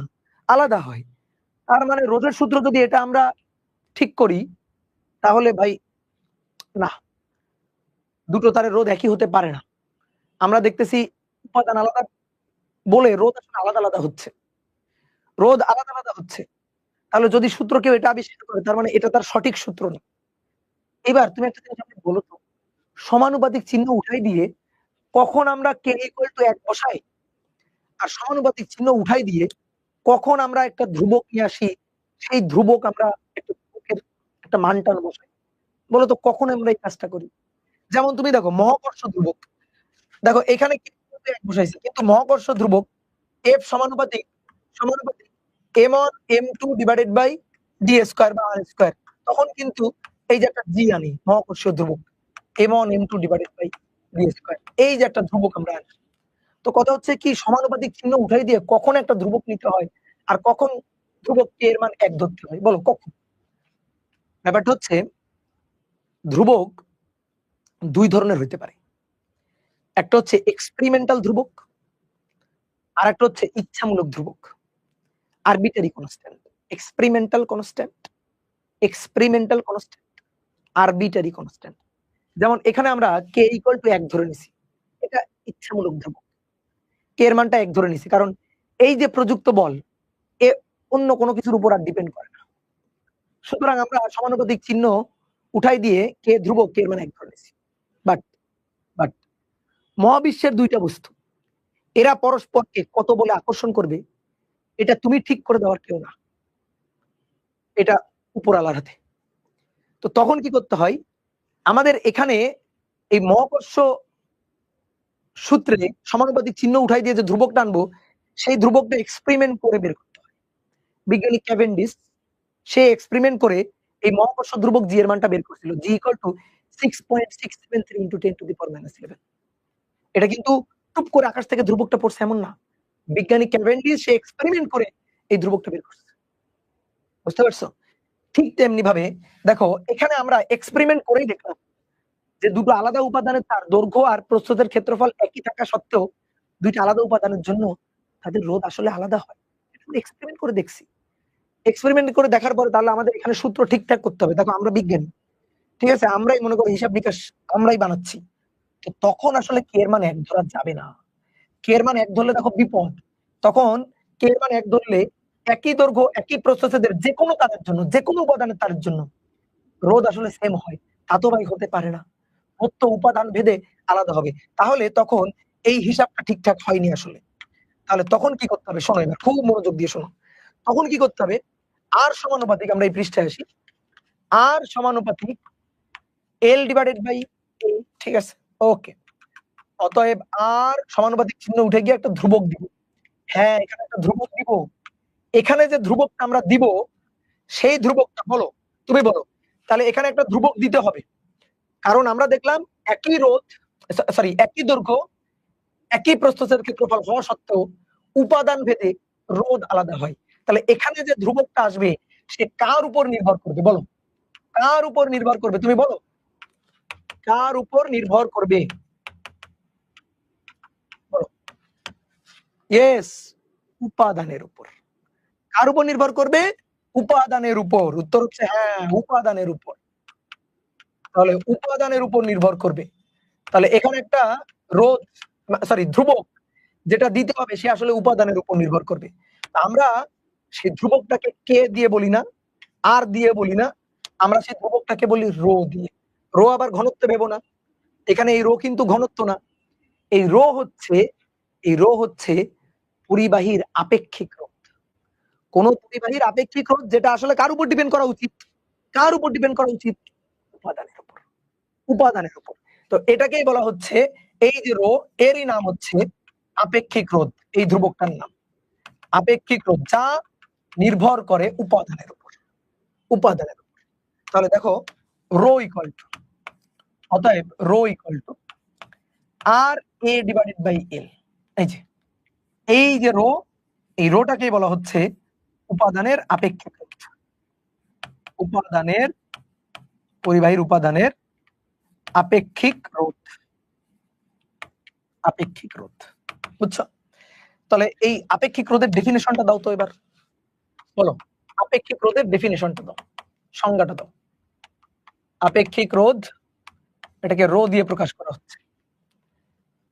আলাদা হয়। তার মানে রোধের সূত্র যদি এটা আমরা ঠিক করি তাহলে ভাই না, দুটো তারের রোধ একই হতে পারে না। আমরা দেখতেছি উপাদান আলাদা বলে রোধ আসলে আলাদা আলাদা হচ্ছে, রোধ আলাদা আলাদা হচ্ছে। তাহলে যদি সূত্র কেউ এটা আবিষ্কার করে তার মানে এটা তার সঠিক সূত্র না। এবার তুমি একটা জিনিস আমাকে বলো তো, সমানুপাতিক চিহ্ন উঠাই দিয়ে কখন আমরা কে ইকুয়াল টু 1 বসাই, আর সমানুপাতিক চিহ্ন উঠাই দিয়ে কখন আমরা একটা ধ্রুবক নিয়ে আসি, সেই ধ্রুবক আমরা একটা ধ্রুবকের একটা মান টান বসাই, বলো তো কখন আমরা এই কাজটা করি? যেমন তুমি দেখো মহাকর্ষ ধ্রুবক, দেখো এখানে কিন্তু 1 বসাইছে, কিন্তু মহাকর্ষ ধ্রুবক F সমানুপাতিক সমানুপাতিক m1 m2 divided by d square বা r স্কয়ার, তখন কিন্তু এই যে একটা জি আনি মহাকর্ষীয় ধ্রুবক m1 m2 divided by d square, এই যে একটা ধ্রুবক আমরা আনি। তো কথা হচ্ছে কি, সমানুপাতিক চিহ্ন উঠাই দিয়ে কখন একটা ধ্রুবক নিতে হয় আর কখন ধ্রুবক কে এর মান 1 ধরতে হয়, বলো কখন? ব্যাপারটা হচ্ছে ধ্রুবক দুই ধরনের হইতে পারে, একটা হচ্ছে এক্সপেরিমেন্টাল ধ্রুবক আর একটা হচ্ছে ইচ্ছামূলক ধ্রুবক, arbitrary constant, experimental constant, experimental constant, arbitrary constant. যেমন এখানে আমরা কে ইকুয়াল টু 1 ধরে নিছি, এটা ইচ্ছামূলক ধ্রুবক, কে এর মানটা 1 ধরে নিছি, কারণ এই যে প্রযুক্ত বল এ অন্য কোনো কিছুর উপর আর ডিপেন্ড করে না, সুতরাং আমরা সমানুপাতিক চিহ্ন উঠাই দিয়ে কে ধ্রুবক, কে এর মান 1 ধরে নিছি। বাট বাট মহাবিশ্বের দুইটা বস্তু, এরা পরস্পরকে কত বলে আকর্ষণ করবে এটা তুমি ঠিক করে দেওয়ার কেউ না, এটা উপরওয়ালার হাতে। তো তখন কি করতে হয়, আমাদের এখানে এই মহাকর্ষ সূত্রে সমানুপাতিক চিহ্ন উঠাই দিয়ে যে ধ্রুবক টানবো, সেই ধ্রুবকটা এক্সপেরিমেন্ট করে বের করতে হয়। বিজ্ঞানী ক্যাভেন্ডিশ সে এক্সপেরিমেন্ট করে এই মহাকর্ষ ধ্রুবক জি এর মানটা বের করছিল, G equal to 6.673 into 10 to the power -11। এটা কিন্তু টুপ করে আকাশ থেকে ধ্রুবকটা পড়ছে এমন না, বিজ্ঞানী ক্যাভেন্ডিশ সে এক্সপেরিমেন্ট করে এই ধ্রুবকটা বের করছে, বুঝতে পারছো? ঠিক তেমনি ভাবে দেখো এখানে আমরা এক্সপেরিমেন্ট করেই দেখলাম যে দুটো আলাদা উপাদানের তার দৈর্ঘ্য আর প্রস্থের ক্ষেত্রফল একই থাকা সত্ত্বেও দুইটা আলাদা উপাদানের জন্য তাদের রোধ আসলে আলাদা হয়। এটা আমরা এক্সপেরিমেন্ট করে দেখছি। এক্সপেরিমেন্ট করে দেখার পরে তাহলে আমাদের এখানে সূত্র ঠিকঠাক করতে হবে। দেখো আমরা বিজ্ঞানী, ঠিক আছে? আমরাই মনে করো হিসাব নিকাশ আমরাই বানাচ্ছি। তো তখন আসলে কে এর মান 1 ধরা যাবে না। কে এর মান 1 ধরলে দেখো বিপদ। তখন কে এর মান 1 ধরলে একই দৈর্ঘ্য একই প্রস্থচ্ছেদের যেকোনো তারের জন্য, যেকোনো উপাদানের তারের জন্য রোধ আসলে সেম হয়। তা তো ভাই হতে পারে না। রোধ তো উপাদান ভেদে আলাদা হবে। তাহলে তখন এই হিসাবটা ঠিকঠাক হয়নি আসলে। তাহলে তখন কি করতে হবে? শোনো এবার খুব মনোযোগ দিয়ে শোনো। তখন কি করতে হবে? R সমানুপাতিক, আমরা এই পৃষ্ঠায় আসি। R সমানুপাতিক L ডিভাইডেড বাই A, ঠিক আছে? ওকে। অতএব R সমানুপাতিক চিহ্ন উঠে গিয়ে একটা ধ্রুবক দিব। হ্যাঁ, এখানে একটা ধ্রুবক দিব। এখানে যে ধ্রুবকটা আমরা দিব সেই ধ্রুবকটা বলো, তুমি বলো। তাহলে এখানে একটা ধ্রুবক দিতে হবে। কারণ আমরা দেখলাম একই রোধ, সরি একই দৈর্ঘ্য একই প্রস্থচ্ছেদ ক্ষেত্রফল হওয়া সত্ত্বেও উপাদান ভেদে রোধ আলাদা হয়। তাহলে এখানে যে ধ্রুবকটা আসবে সে কার উপর নির্ভর করবে বলো? কার উপর নির্ভর করবে তুমি বলো? কার উপর নির্ভর করবে বলো? ইয়েস, উপাদানের উপর। কার উপর নির্ভর করবে? উপাদানের উপর, উত্তর হচ্ছে হ্যাঁ, উপাদানের উপর। তাহলে উপাদানের উপর নির্ভর করবে। তাহলে এখানে একটা রোধ সরি ধ্রুবক যেটা দিতে হবে সে আসলে উপাদানের উপর নির্ভর করবে। আমরা সেই ধ্রুবকটাকে কে দিয়ে বলি না, আর দিয়ে বলি না। আমরা সেই ধ্রুবকটাকে বলি রো দিয়ে। রো আবার ঘনত্ব ভেবো না। এখানে এই রো কিন্তু ঘনত্ব না। এই রো হচ্ছে পরিবাহীর আপেক্ষিক রোধ। কোন পরিবাহীর আপেক্ষিক রোধ যেটা আসলে কার উপর ডিপেন্ড করা উচিত? কার উপর ডিপেন্ড করা উচিত? উপাদানের উপর। উপাদানের উপর। তো এটাকেই বলা হচ্ছে এই যে রো এরই নাম হচ্ছে আপেক্ষিক রোধ। এই ধ্রুবকটার নাম আপেক্ষিক রোধ যা নির্ভর করে উপাদানের উপর। উপাদানের উপর। তাহলে দেখো রো ইকুয়াল টু অতএব rho equal to R A divided by L. এই যে রো এই রোটাকেই বলা হচ্ছে উপাদানের আপেক্ষিক রোধ। উপাদানের পরিবাহীর উপাদানের আপেক্ষিক রোধ। আপেক্ষিক রোধ বুঝছো? তাহলে এই আপেক্ষিক রোধের ডেফিনেশনটা দাও তো এবার বলো। আপেক্ষিক রোধের ডেফিনেশনটা দাও, সংজ্ঞাটা দাও। আপেক্ষিক রোধ এটাকে রো দিয়ে প্রকাশ করা হচ্ছে।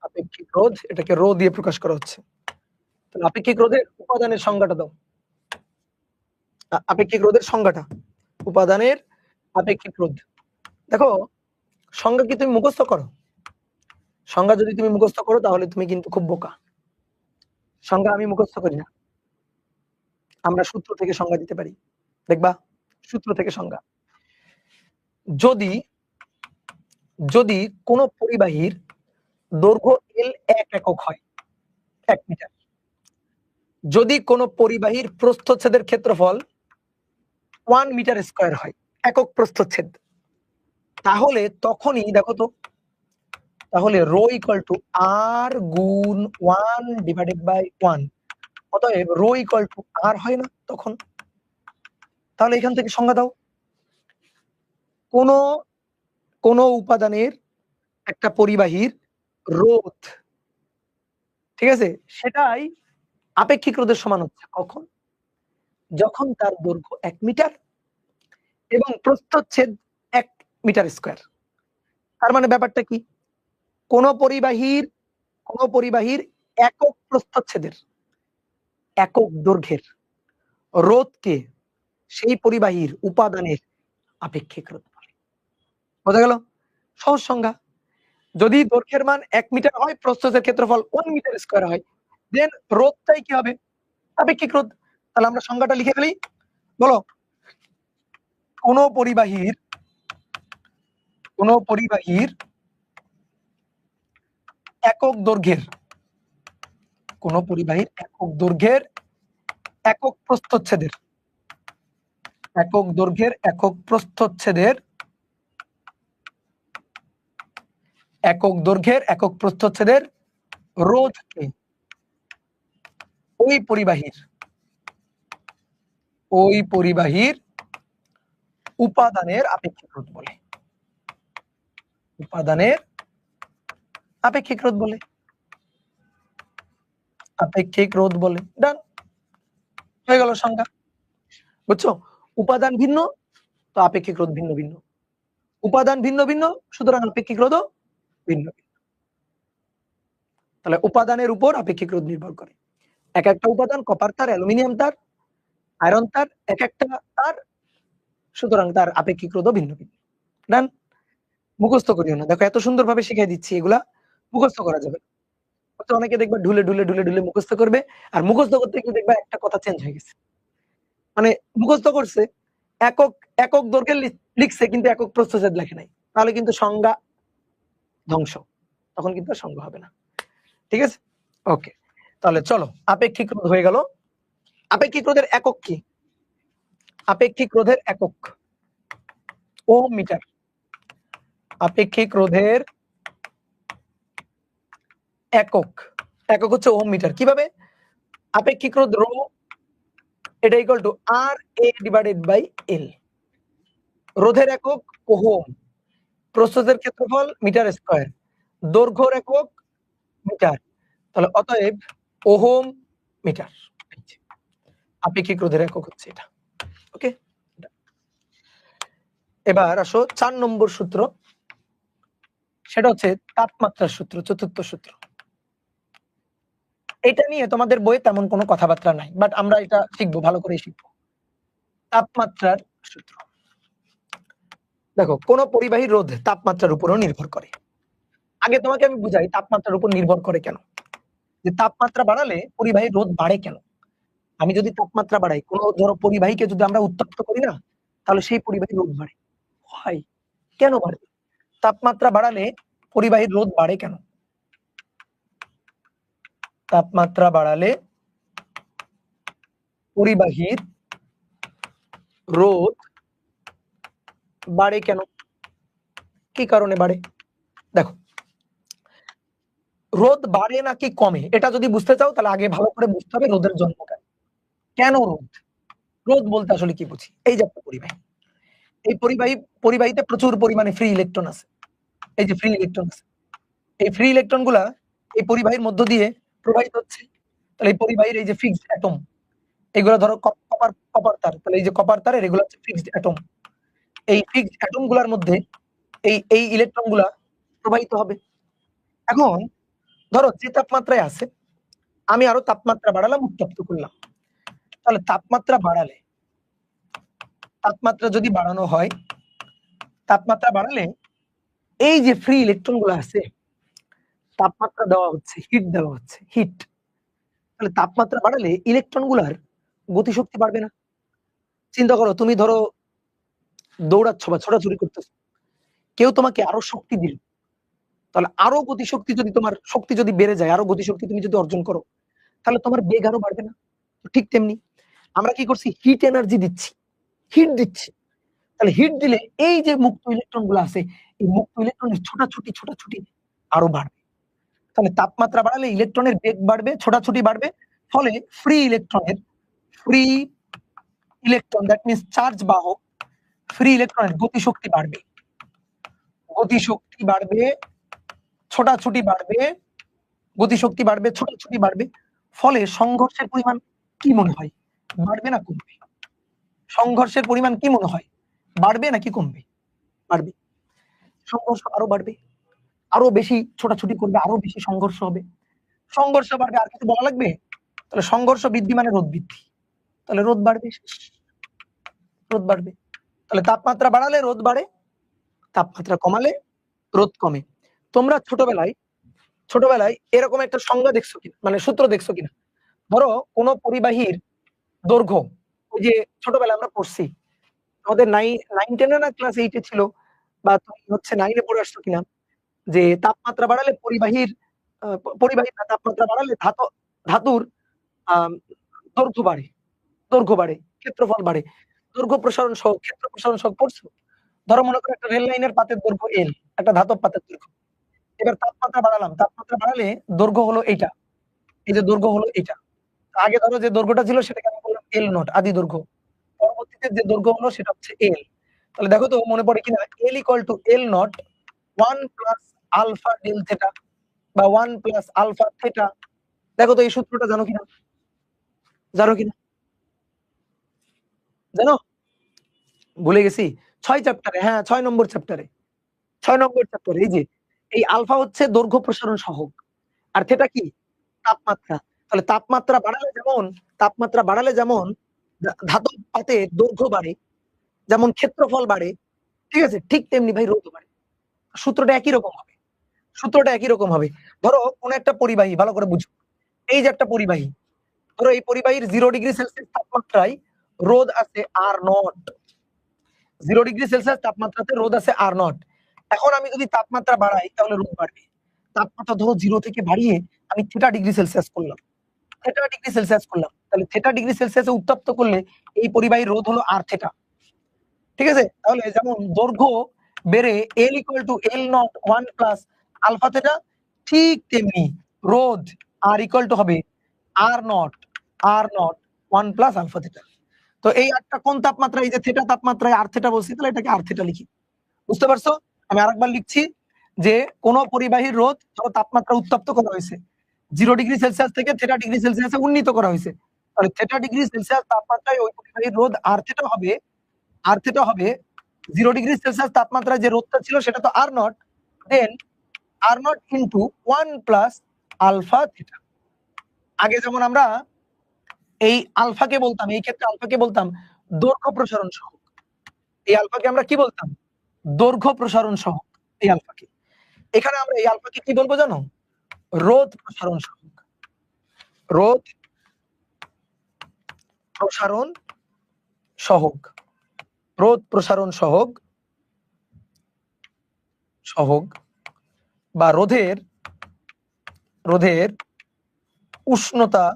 আপেক্ষিক রোধ এটাকে রো দিয়ে প্রকাশ করা হচ্ছে। তাহলে আপেক্ষিক রোধের উপাদানের সংজ্ঞাটা দাও। আপেক্ষিক রোধের সংজ্ঞাটা, উপাদানের আপেক্ষিক রোধ। দেখো সংজ্ঞা কি তুমি মুখস্থ করো? সংজ্ঞা যদি তুমি মুখস্থ করো তাহলে তুমি কিন্তু খুব বোকা। সংজ্ঞা আমি মুখস্থ করি না, আমরা সূত্র থেকে সংজ্ঞা দিতে পারি। দেখবা সূত্র থেকে সংজ্ঞা। যদি যদি কোন পরিবাহীর দৈর্ঘ্য এল 1 একক হয়, 1 মিটার, যদি কোন পরিবাহীর প্রস্থচ্ছেদের ক্ষেত্রফল 1 মিটার স্কয়ার হয়, একক প্রস্থচ্ছেদ, তাহলে তখনই দেখো তো, তাহলে রো ইকুয়াল টু আর গুণ 1 ডিভাইডেড বাই 1। অতএব রো ইকুয়াল টু আর হয় না তখন? তাহলে এখান থেকে সংজ্ঞা দাও। কোন কোন উপাদানের একটা পরিবাহীর রোধ, ঠিক আছে, সেটাই আপেক্ষিক রোধের সমান হচ্ছে কখন? যখন তার দৈর্ঘ্য 1 মিটার এবং প্রস্থচ্ছেদ 1 মিটার স্কয়ার। তার মানে ব্যাপারটা কি? কোন পরিবাহীর একক প্রস্থচ্ছেদের, একক দৈর্ঘ্যের রোধকে সেই পরিবাহীর উপাদানের আপেক্ষিক রোধ বলে। বোঝা গেল? সহজ সংজ্ঞা। যদি দৈর্ঘ্যের মান 1 মিটার হয়, প্রস্থচ্ছেদের ক্ষেত্রফল 1 মিটার স্কয়ার হয়, দেন রোধটাই কি হবে? আপেক্ষিক রোধ। তাহলে আমরা সংজ্ঞাটা লিখে ফেলি। বলো, কোন পরিবাহীর একক দৈর্ঘ্যের, কোন পরিবাহীর একক দৈর্ঘ্যের একক প্রস্থচ্ছেদের, একক দৈর্ঘ্যের একক প্রস্থচ্ছেদের, একক দৈর্ঘ্যের একক প্রস্থচ্ছেদের রোধকে ওই পরিবাহীর উপাদানের আপেক্ষিক রোধ বলে। উপাদানের আপেক্ষিক রোধ বলে। আপেক্ষিক রোধ বলে। ডান, হয়ে গেল সংজ্ঞা। বুঝছো? উপাদান ভিন্ন তো আপেক্ষিক রোধ ভিন্ন ভিন্ন। উপাদান ভিন্ন ভিন্ন, সুতরাং আপেক্ষিক রোধও ভিন্ন ভিন্ন। তাহলে উপাদানের উপর আপেক্ষিক রোধ নির্ভর করে। এক একটা উপাদান, কপার তার, অ্যালুমিনিয়াম তার, আয়রন তার, এক একটা তার, সুতরাং তার আপেক্ষিক রোধও ভিন্ন ভিন্ন। ডান, মুখস্থ করিও না। দেখো এত সুন্দরভাবে শিখিয়ে দিচ্ছি, এগুলা মুখস্থ করা যাবে। অনেকে দেখবা ঢুলে ঢুলে ঢুলে ঢুলে মুখস্থ করবে, আর মুখস্থ করতে গিয়ে দেখবা একটা কথা চেঞ্জ হয়ে গেছে। মানে মুখস্থ করছে, একক একক দৈর্ঘ্যের লিখছে কিন্তু একক প্রস্থচ্ছেদ লেখে নাই, তাহলে কিন্তু সংজ্ঞা ধ্বংস, তখন কিন্তু সংজ্ঞা হবে না। ঠিক আছে? ওকে, তাহলে চলো আপেক্ষিক রোধ হয়ে গেল। আপেক্ষিক রোধের একক কি? আপেক্ষিক রোধের একক ওহম মিটার। আপেক্ষিক রোধের একক হচ্ছে ওহম মিটার। কিভাবে? আপেক্ষিক রোধ রো, এটা equal to R A divided by L. রোধের একক ওহম, প্রস্থচ্ছেদের ক্ষেত্রফল মিটার স্কয়ার, দৈর্ঘ্যের একক মিটার। তাহলে অতএব ওহম মিটার। আপেক্ষিক রোধের একক হচ্ছে এটা। ওকে, এবার আসো 4 নম্বর সূত্র, সেটা হচ্ছে তাপমাত্রার সূত্র, চতুর্থ সূত্র। এটা নিয়ে তোমাদের বইয়ে তেমন কোনো কথাবার্তা নাই, বাট আমরা এটা শিখবো, ভালো করে শিখবো। তাপমাত্রার সূত্র। দেখো, কোন পরিবাহীর রোধ তাপমাত্রার উপরও নির্ভর করে। আগে তোমাকে আমি বুঝাই তাপমাত্রার উপর নির্ভর করে কেন। যে তাপমাত্রা বাড়ালে পরিবাহীর রোধ বাড়ে কেন। আমি যদি তাপমাত্রা বাড়াই, কোনো ধরো পরিবাহীকে যদি আমরা উত্তপ্ত করি না, তাহলে সেই পরিবাহীর রোধ বাড়ে। হয় কেন বাড়ে? তাপমাত্রা বাড়ালে পরিবাহীর রোধ বাড়ে কেন? তাপমাত্রা বাড়ালে পরিবাহীর রোধ বাড়ে কেন? কি কারণে বাড়ে? দেখো, রোধ বাড়ে নাকি কমে এটা যদি বুঝতে চাও, তাহলে আগে ভালো করে বুঝতে হবে রোধের জন্মটা। কেন রোধ? রোধ বলতে আসলে কি বুঝি? এই যে একটা পরিবাহী, এই পরিবাহীতে প্রচুর পরিমাণে ফ্রি ইলেকট্রন আছে। এই যে ফ্রি ইলেকট্রন আছে, এই ফ্রি ইলেকট্রন গুলা এই পরিবাহীর মধ্য দিয়ে প্রবাহিত হচ্ছে। তাহলে এই পরিবাহীর এই যে ফিক্সড অ্যাটম, এগুলো ধরো কপার তার, তাহলে এই যে কপার তারের এগুলো হচ্ছে ফিক্সড অ্যাটম। এই ফিক্সড অ্যাটম গুলার মধ্যে এই ইলেকট্রন গুলা প্রবাহিত হবে। এখন ধরো যে তাপমাত্রায় আছে, আমি আরো তাপমাত্রা বাড়ালাম, উত্তপ্ত করলাম। তাহলে তাপমাত্রা বাড়ালে, তাপমাত্রা যদি বাড়ানো হয়, তাপমাত্রা বাড়ালে এই যে ফ্রি ইলেকট্রন গুলো আছে, তাপমাত্রা দেওয়া হচ্ছে, হিট দেওয়া হচ্ছে, হিট। তাহলে তাপমাত্রা বাড়ালে ইলেকট্রন গুলার গতিশক্তি বাড়বে না? চিন্তা করো, তুমি ধরো দৌড়াচ্ছ বা ছোটাছুটি করতেছো, কেউ তোমাকে আরো শক্তি দিল, তাহলে আরো গতিশক্তি যদি তোমার শক্তি যদি বেড়ে যায়, আরো গতিশক্তি তুমি যদি অর্জন করো, তাহলে তোমার বেগ আরো বাড়বে না? ঠিক তেমনি আমরা কি করছি, হিট এনার্জি দিচ্ছি, হিট দিচ্ছি। তাহলে হিট দিলে এই যে মুক্ত ইলেকট্রন গুলো আছে, এই মুক্ত ইলেকট্রনের ছোটাছুটি আরো বাড়বে। তাহলে তাপমাত্রা বাড়ালে ইলেকট্রনের বেগ বাড়বে, ছোটাছুটি বাড়বে, ফলে free electron that means charge বাহক ফ্রি ইলেকট্রনের গতিশক্তি বাড়বে, গতিশক্তি বাড়বে, ছোটাছুটি বাড়বে, গতিশক্তি বাড়বে, ছোটাছুটি বাড়বে। ফলে সংঘর্ষের পরিমাণ কি মনে হয়, বাড়বে না কমবে? সংঘর্ষের পরিমাণ কি মনে হয়, বাড়বে নাকি কমবে? বাড়বে। সংঘর্ষ আরো বাড়বে, আরো বেশি ছোটাছুটি করবে, আরো বেশি সংঘর্ষ হবে। সংঘর্ষ বাড়বে, আর কিছু বলা লাগবে? তাহলে সংঘর্ষ বৃদ্ধি মানে রোধ বৃদ্ধি, তাহলে রোধ বাড়বে, রোধ বাড়বে। তাহলে তাপমাত্রা বাড়ালে রোধ বাড়ে, তাপমাত্রা কমালে রোধ কমে। তোমরা ছোটবেলায় এরকম একটা সংজ্ঞা দেখছো কিনা, মানে সূত্র দেখছো কিনা? ধরো কোন পরিবাহীর দৈর্ঘ্য, ওই যে ছোটবেলায় আমরা পড়ছি, আমাদের 9-10 না ক্লাস 8 এ ছিল, বা তুমি হচ্ছে 9 এ পড়ে আসছো কিনা, যে তাপমাত্রা বাড়ালে পরিবাহীর তাপমাত্রা বাড়ালে ধাতুর আহ দৈর্ঘ্য বাড়ে, ক্ষেত্রফল বাড়ে, দৈর্ঘ্য প্রসারণ সহ, ক্ষেত্র প্রসারণ সহ পড়ছো? ধরো মনে করো একটা রেল লাইনের পাতের দৈর্ঘ্য L, একটা ধাতব পাতের দৈর্ঘ্য। এবার তাপমাত্রা বাড়ালাম, তাপমাত্রা বাড়ালে দৈর্ঘ্য হলো এইটা, এই যে দৈর্ঘ্য হলো এটা। আগে ধরো যে দৈর্ঘ্যটা ছিল সেটাকে আমি বললাম L0 আদি দৈর্ঘ্য, পরবর্তীতে যে দৈর্ঘ্য হলো সেটা হচ্ছে L। তাহলে দেখো তো মনে পড়ে কিনা, L = L0 1 plus alpha del theta বা 1 প্লাস আলফা থিটা। দেখো তো এই সূত্রটা জানো কিনা, জানো ভুলে গেছি। 6 চ্যাপ্টারে, হ্যাঁ 6 নম্বর চ্যাপ্টারে, 6 নম্বর চ্যাপ্টারে এই যে এই আলফা হচ্ছে দৈর্ঘ্য প্রসারণ সহগ, আর থিটা কি, তাপমাত্রা। তাহলে তাপমাত্রা বাড়ালে যেমন ধাতব পাতের দৈর্ঘ্য বাড়ে, যেমন ক্ষেত্রফল বাড়ে, ঠিক আছে, ঠিক তেমনি ভাই রোধ বাড়ে। সূত্রটা একই রকম হবে। ধরো কোন একটা পরিবাহী, ভালো করে বুঝো, এই যে একটা পরিবাহী, ধরো এই পরিবাহীর 0 ডিগ্রি সেলসিয়াস তাপমাত্রায় রোধ আছে R0, 0 ডিগ্রি সেলসিয়াস তাপমাত্রাতে রোধ আছে R0। এখন আমি যদি তাপমাত্রা বাড়াই তাহলে রোধ বাড়বে। তাপমাত্রা ধরো 0 থেকে বাড়িয়ে আমি থিটা ডিগ্রি সেলসিয়াস করলাম, তাহলে থিটা ডিগ্রি সেলসিয়াসে উত্তপ্ত করলে এই পরিবাহীর রোধ হলো R থিটা, ঠিক আছে। তাহলে যেমন দৈর্ঘ্য বেড়ে L = L0 1 plus alpha theta, ঠিক তেমনি রোধ R হবে R0 1 প্লাস আলফা থিটা। তো এই আরটা কোন তাপমাত্রা, এই যে থিটা তাপমাত্রায় R থিটা বলছি, তাহলে এটাকে R থিটা লিখি। বুঝতে পারছো? আমি আরেকবার লিখছি, যে কোন পরিবাহীর রোধ ধরো তাপমাত্রা উত্তপ্ত করা হয়েছে, 0 ডিগ্রি সেলসিয়াস থেকে থিটা ডিগ্রি সেলসিয়াসে উন্নীত করা হয়েছে, তাহলে θ ডিগ্রি সেলসিয়াস তাপমাত্রায় ওই পরিবাহীর রোধ আর θ হবে 0 ডিগ্রি সেলসিয়াস তাপমাত্রায় যে রোধটা ছিল সেটা তো R naught, then R naught into 1 plus alpha theta. আগে যেমন আমরা এই আলফাকে বলতাম, এই ক্ষেত্রে আলফাকে বলতাম দৈর্ঘ্য প্রসারণ সহগ। এই আলফাকে আমরা কি বলতাম? দৈর্ঘ্য প্রসারণ সহগ। এই আলফাকে, এখানে আমরা এই আলফাকে কি বলবো জানো? রোধ প্রসারণ সহগ। রোধ প্রসারণ সহগ। রোধ প্রসারণ সহগ বা রোধের উষ্ণতা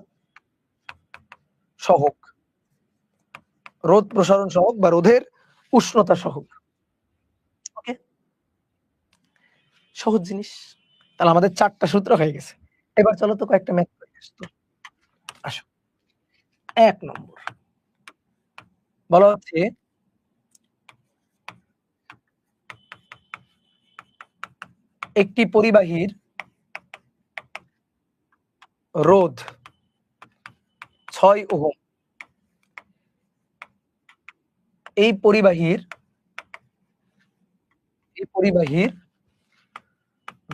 সহগ। রোধ প্রসারণ সহগ বা রোধের উষ্ণতা সহগ। ওকে, সহজ জিনিস। তাহলে আমাদের 4টা সূত্র হয়ে গেছে। এবার চলো তো কয়েকটা ম্যাথ করে আসতো। আসো, 1 নম্বর বলা হচ্ছে একটি পরিবাহীর রোধ 6 ওহম। এই পরিবাহীর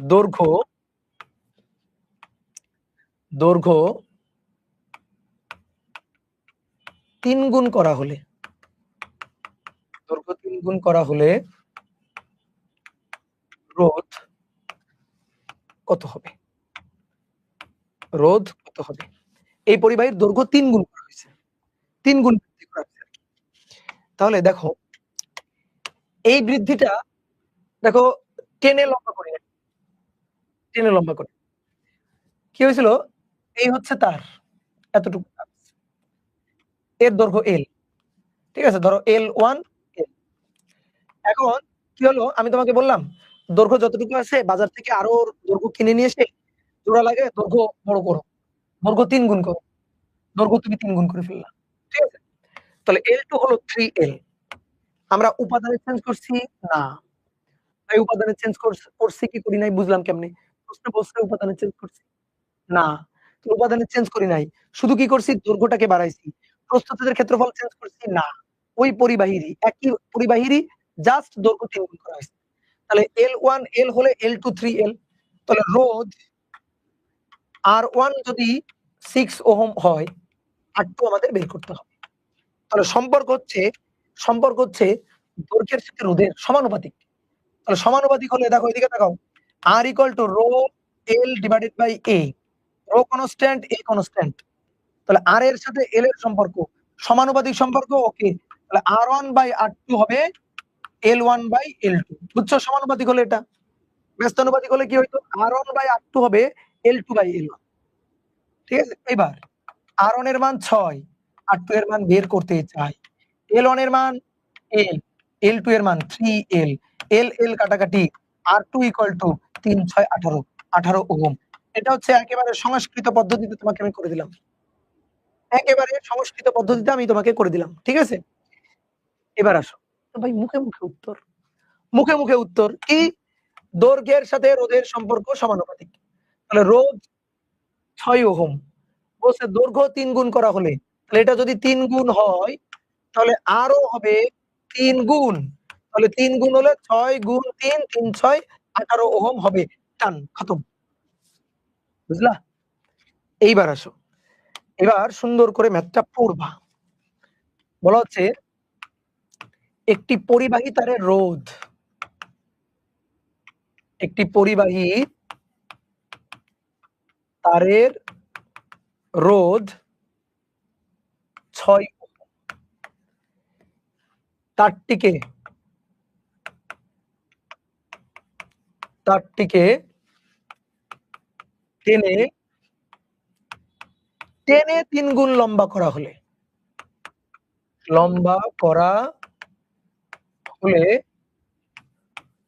দৈর্ঘ্য 3 গুণ করা হলে, রোধ কত হবে? রোধ কত হবে? এই পরিবাহীর দৈর্ঘ্য 3 গুণ করা হয়েছে, 3 গুণ বৃদ্ধি করা হয়েছে। তাহলে দেখো এই বৃদ্ধিটা দেখো টেনে লম্বা করে কি হয়েছিল? এই হচ্ছে তার এতটুকু তার, এর দৈর্ঘ্য L, ঠিক আছে? ধরো L1 L। এখন কি হলো, আমি তোমাকে বললাম দৈর্ঘ্য যতটুকু আছে বাজার থেকে আরো দৈর্ঘ্য কিনে নিয়ে এসে জোড়া লাগে দৈর্ঘ্য বড় করো, দৈর্ঘ্য 3 গুণ করো, দৈর্ঘ্য তুমি 3 গুণ করে ফেললা, ঠিক আছে? তাহলে L2 হলো 3L। আমরা উপাদানে চেঞ্জ করছি না, এই উপাদানে চেঞ্জ করছি কি করি নাই বুঝলাম কেমনে? প্রশ্নে বলছে উপাদানে চেঞ্জ করছি না, তো উপাদানে চেঞ্জ করি নাই, শুধু কি করছি? দৈর্ঘ্যটাকে বাড়াইছি। প্রস্থচ্ছেদের ক্ষেত্রফল চেঞ্জ করছি না, ওই পরিবাহীরই, একই পরিবাহীরই জাস্ট দৈর্ঘ্য 3 গুণ করা হয়েছে। তাহলে L1 L হলে L2 3L। তাহলে রোধ R1 যদি 6 ওহম হয়, R2 আমাদের বের করতে হবে। তাহলে সম্পর্ক হচ্ছে দৈর্ঘ্যের সাথে রোধের সমানুপাতিক। তাহলে সমানুপাতিক হলে দেখো এদিকে তাকাও, R equal to rho L divided by A, rho constant A constant। তাহলে R এর সাথে L এর সম্পর্ক সমানুপাতিক সম্পর্ক, ওকে। তাহলে R1 by R2 হবে L1 by L2, বুঝছো? সমানুপাতিক হলে এটা, ব্যস্তানুপাতিক হলে কি হইতো? R1 by R2 হবে L2 by L1, ঠিক আছে? এবার R1 এর মান 6, R2 এর মান বের করতে চাই। L1 এর মান L, L2 এর মান 3L, L কাটাকাটি, R2 equal to 3 6 18, 18 ওহম। এটা হচ্ছে একেবারে সংস্কৃত পদ্ধতিতে তোমাকে আমি করে দিলাম, একেবারে সংস্কৃত পদ্ধতিতে আমি তোমাকে করে দিলাম, ঠিক আছে? এবার আসো তো ভাই, মুখে উত্তর কি? দৈর্ঘ্যের সাথে রোধের সম্পর্ক সমানুপাতিক। তাহলে রোধ 6 ওহম, বলছে দৈর্ঘ্য 3 গুণ করা হলে, তাহলে এটা যদি 3 গুণ হয় তাহলে আরো হবে 3 গুণ। তাহলে 3 গুণ হলে 6 গুণ 3, 3 6 18 ওহম হবে। টান খতম, বুঝলা? এইবার আসো, এবার সুন্দর করে ম্যাথটা পড়বা। বলা হচ্ছে একটি পরিবাহী তারের রোধ, একটি পরিবাহী তারের রোধ 6 ওহম। তারটিকে টেনে 3 গুণ লম্বা করা হলে,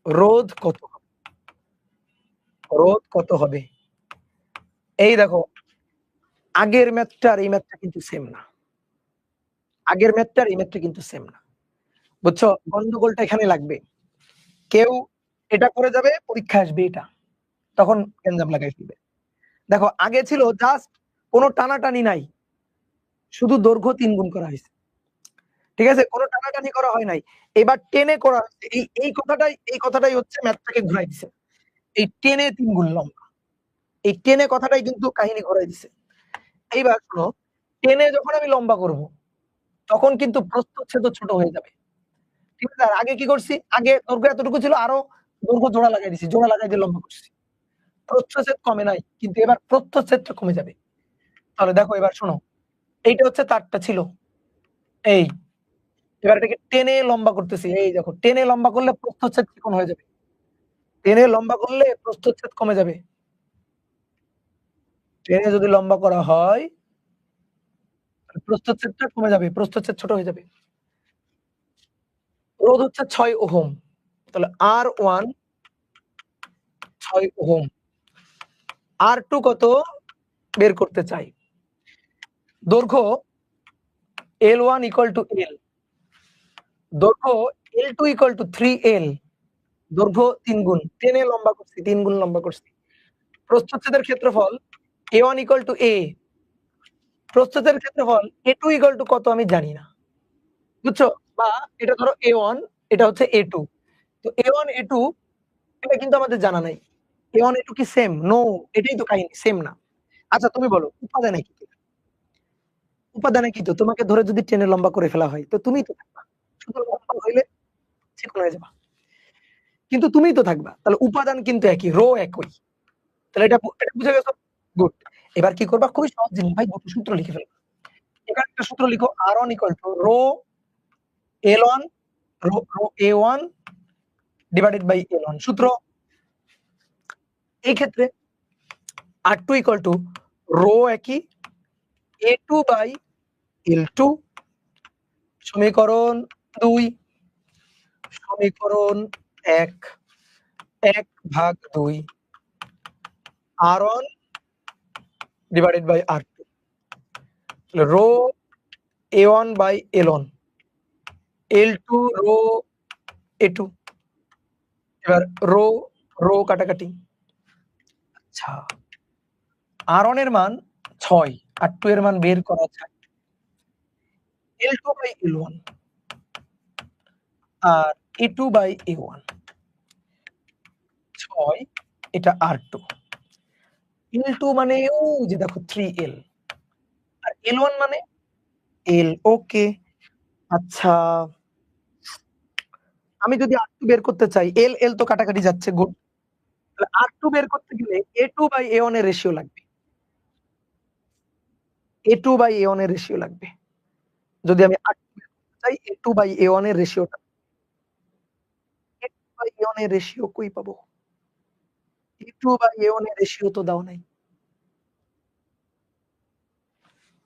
রোধ কত হবে? এই দেখো আগের ম্যাথটা আর এই ম্যাথটা কিন্তু সেম না, আগের ম্যাথটা আর এই ম্যাথটা কিন্তু সেম না, বুঝছো? গন্ডগোলটা এখানে লাগবে। কেউ এটা করে যাবে, পরীক্ষা আসবে এটা, তখন গ্যাঞ্জাম লাগাই ফেলবে। দেখো আগে ছিল জাস্ট কোনো টানাটানি নাই, শুধু দৈর্ঘ্য ৩ গুণ করা হইছে। ঠিক আছে? কোন টানাটানি করা হয় নাই। এবার টেনে করা হচ্ছে। এই কথাটাই হচ্ছে ম্যাথটাকে ঘুরাই দিছে। এই টেনে ৩ গুণ লম্বা। এই টেনে কথাটাই কিন্তু কাহিনী ঘুরাই দিছে। এইবার শোনো, টেনে যখন আমি লম্বা করব, তখন কিন্তু প্রস্থচ্ছেদও ছোট হয়ে যাবে। ঠিক আছে? আর আগে কি করছি? আগে দৈর্ঘ্য এতটুকু ছিল, আরো দৈর্ঘ্য জোড়া লাগাই দিছি। জোড়া লাগাই দিয়ে লম্বা করছি। প্রস্থচ্ছেদ কমে নাই। কিন্তু এবার প্রস্থচ্ছেদটা কমে যাবে। তাহলে দেখো এবার শোনো। এইটা হচ্ছে তারটা ছিল। এই। এবার এটাকে টেনে লম্বা করতেছি। এই দেখো, টেনে লম্বা করলে প্রস্থচ্ছেদ চিকন হয়ে যাবে। টেনে লম্বা করলে প্রস্থচ্ছেদ কমে যাবে। টেনে যদি লম্বা করা হয়, তাহলে প্রস্থচ্ছেদটা কমে যাবে। প্রস্থচ্ছেদ ছোট হয়ে যাবে। রোধ হচ্ছে ৬ ওহম। তাহলে R1 ৬ ওহম। R2 কত বের করতে চাই। দৈর্ঘ্য L1 = L। দৈর্ঘ্য L2 = 3L। দৈর্ঘ্য ৩ গুণ। টেনে লম্বা করছি, ৩ গুণ লম্বা করছি। প্রস্থচ্ছেদের ক্ষেত্রফল A1 = A। প্রস্থচ্ছেদের ক্ষেত্রফল A2 = কত আমি জানি না। বুঝছো? বা এটা ধরো A1, এটা হচ্ছে A2। তো A1, A2 এটা কিন্তু আমাদের জানা নাই। A1, A2 কি সেম? নো, এটাই তো কাহিনী, সেম না। আচ্ছা তুমি বলো উপাদানে কি? উপাদানে কি তো? তোমাকে ধরে যদি টেনে লম্বা করে ফেলা হয়, তো তুমিই তো থাকবা। শুধু লম্বা হইলে চিকন হয়ে যাবা। কিন্তু তুমিই তো থাকবা। তাহলে উপাদান কিন্তু একই, রো একই। তাহলে এটা বুঝে গেছো? গুড। এবার কি করবা? খুবই সহজ জিনিস ভাই, ২ টো সূত্র লিখে ফেলবা। এখানে একটা সূত্র লিখো R1 = rho L1 rho A1 divided by L1 সূত্র। এই ক্ষেত্রে R2 রো একই A2 বাই L2 সমীকরণ ২ সমীকরণ ১ ১/২ R1 ডিভাইডেড বাই R2 তাহলে rho A1 by L1 L2 rho A2 এবার রো কাটাকাটি। আচ্ছা, R1 এর মান ৬ R2 এর মান বের করা যায়। L2 by L1 R A2 by A1 ৬ এটা R2 L2 মানে ওই যে দেখো 3L আর L1 মানে L। ওকে। আচ্ছা, আমি যদি R2 বের করতে চাই, L তো কাটাকাটি যাচ্ছে, গুড। তাহলে R2 বের করতে গেলে A2 বাই A1 এর রেশিও লাগবে। A2 বাই A1 এর রেশিও লাগবে। যদি আমি R2 বের করতে চাই, A2 বাই A1 এর রেশিওটা। A2 বাই A1 এর রেশিও কই পাবো? A2 বাই A1 এর রেশিও তো দেওয়া নাই।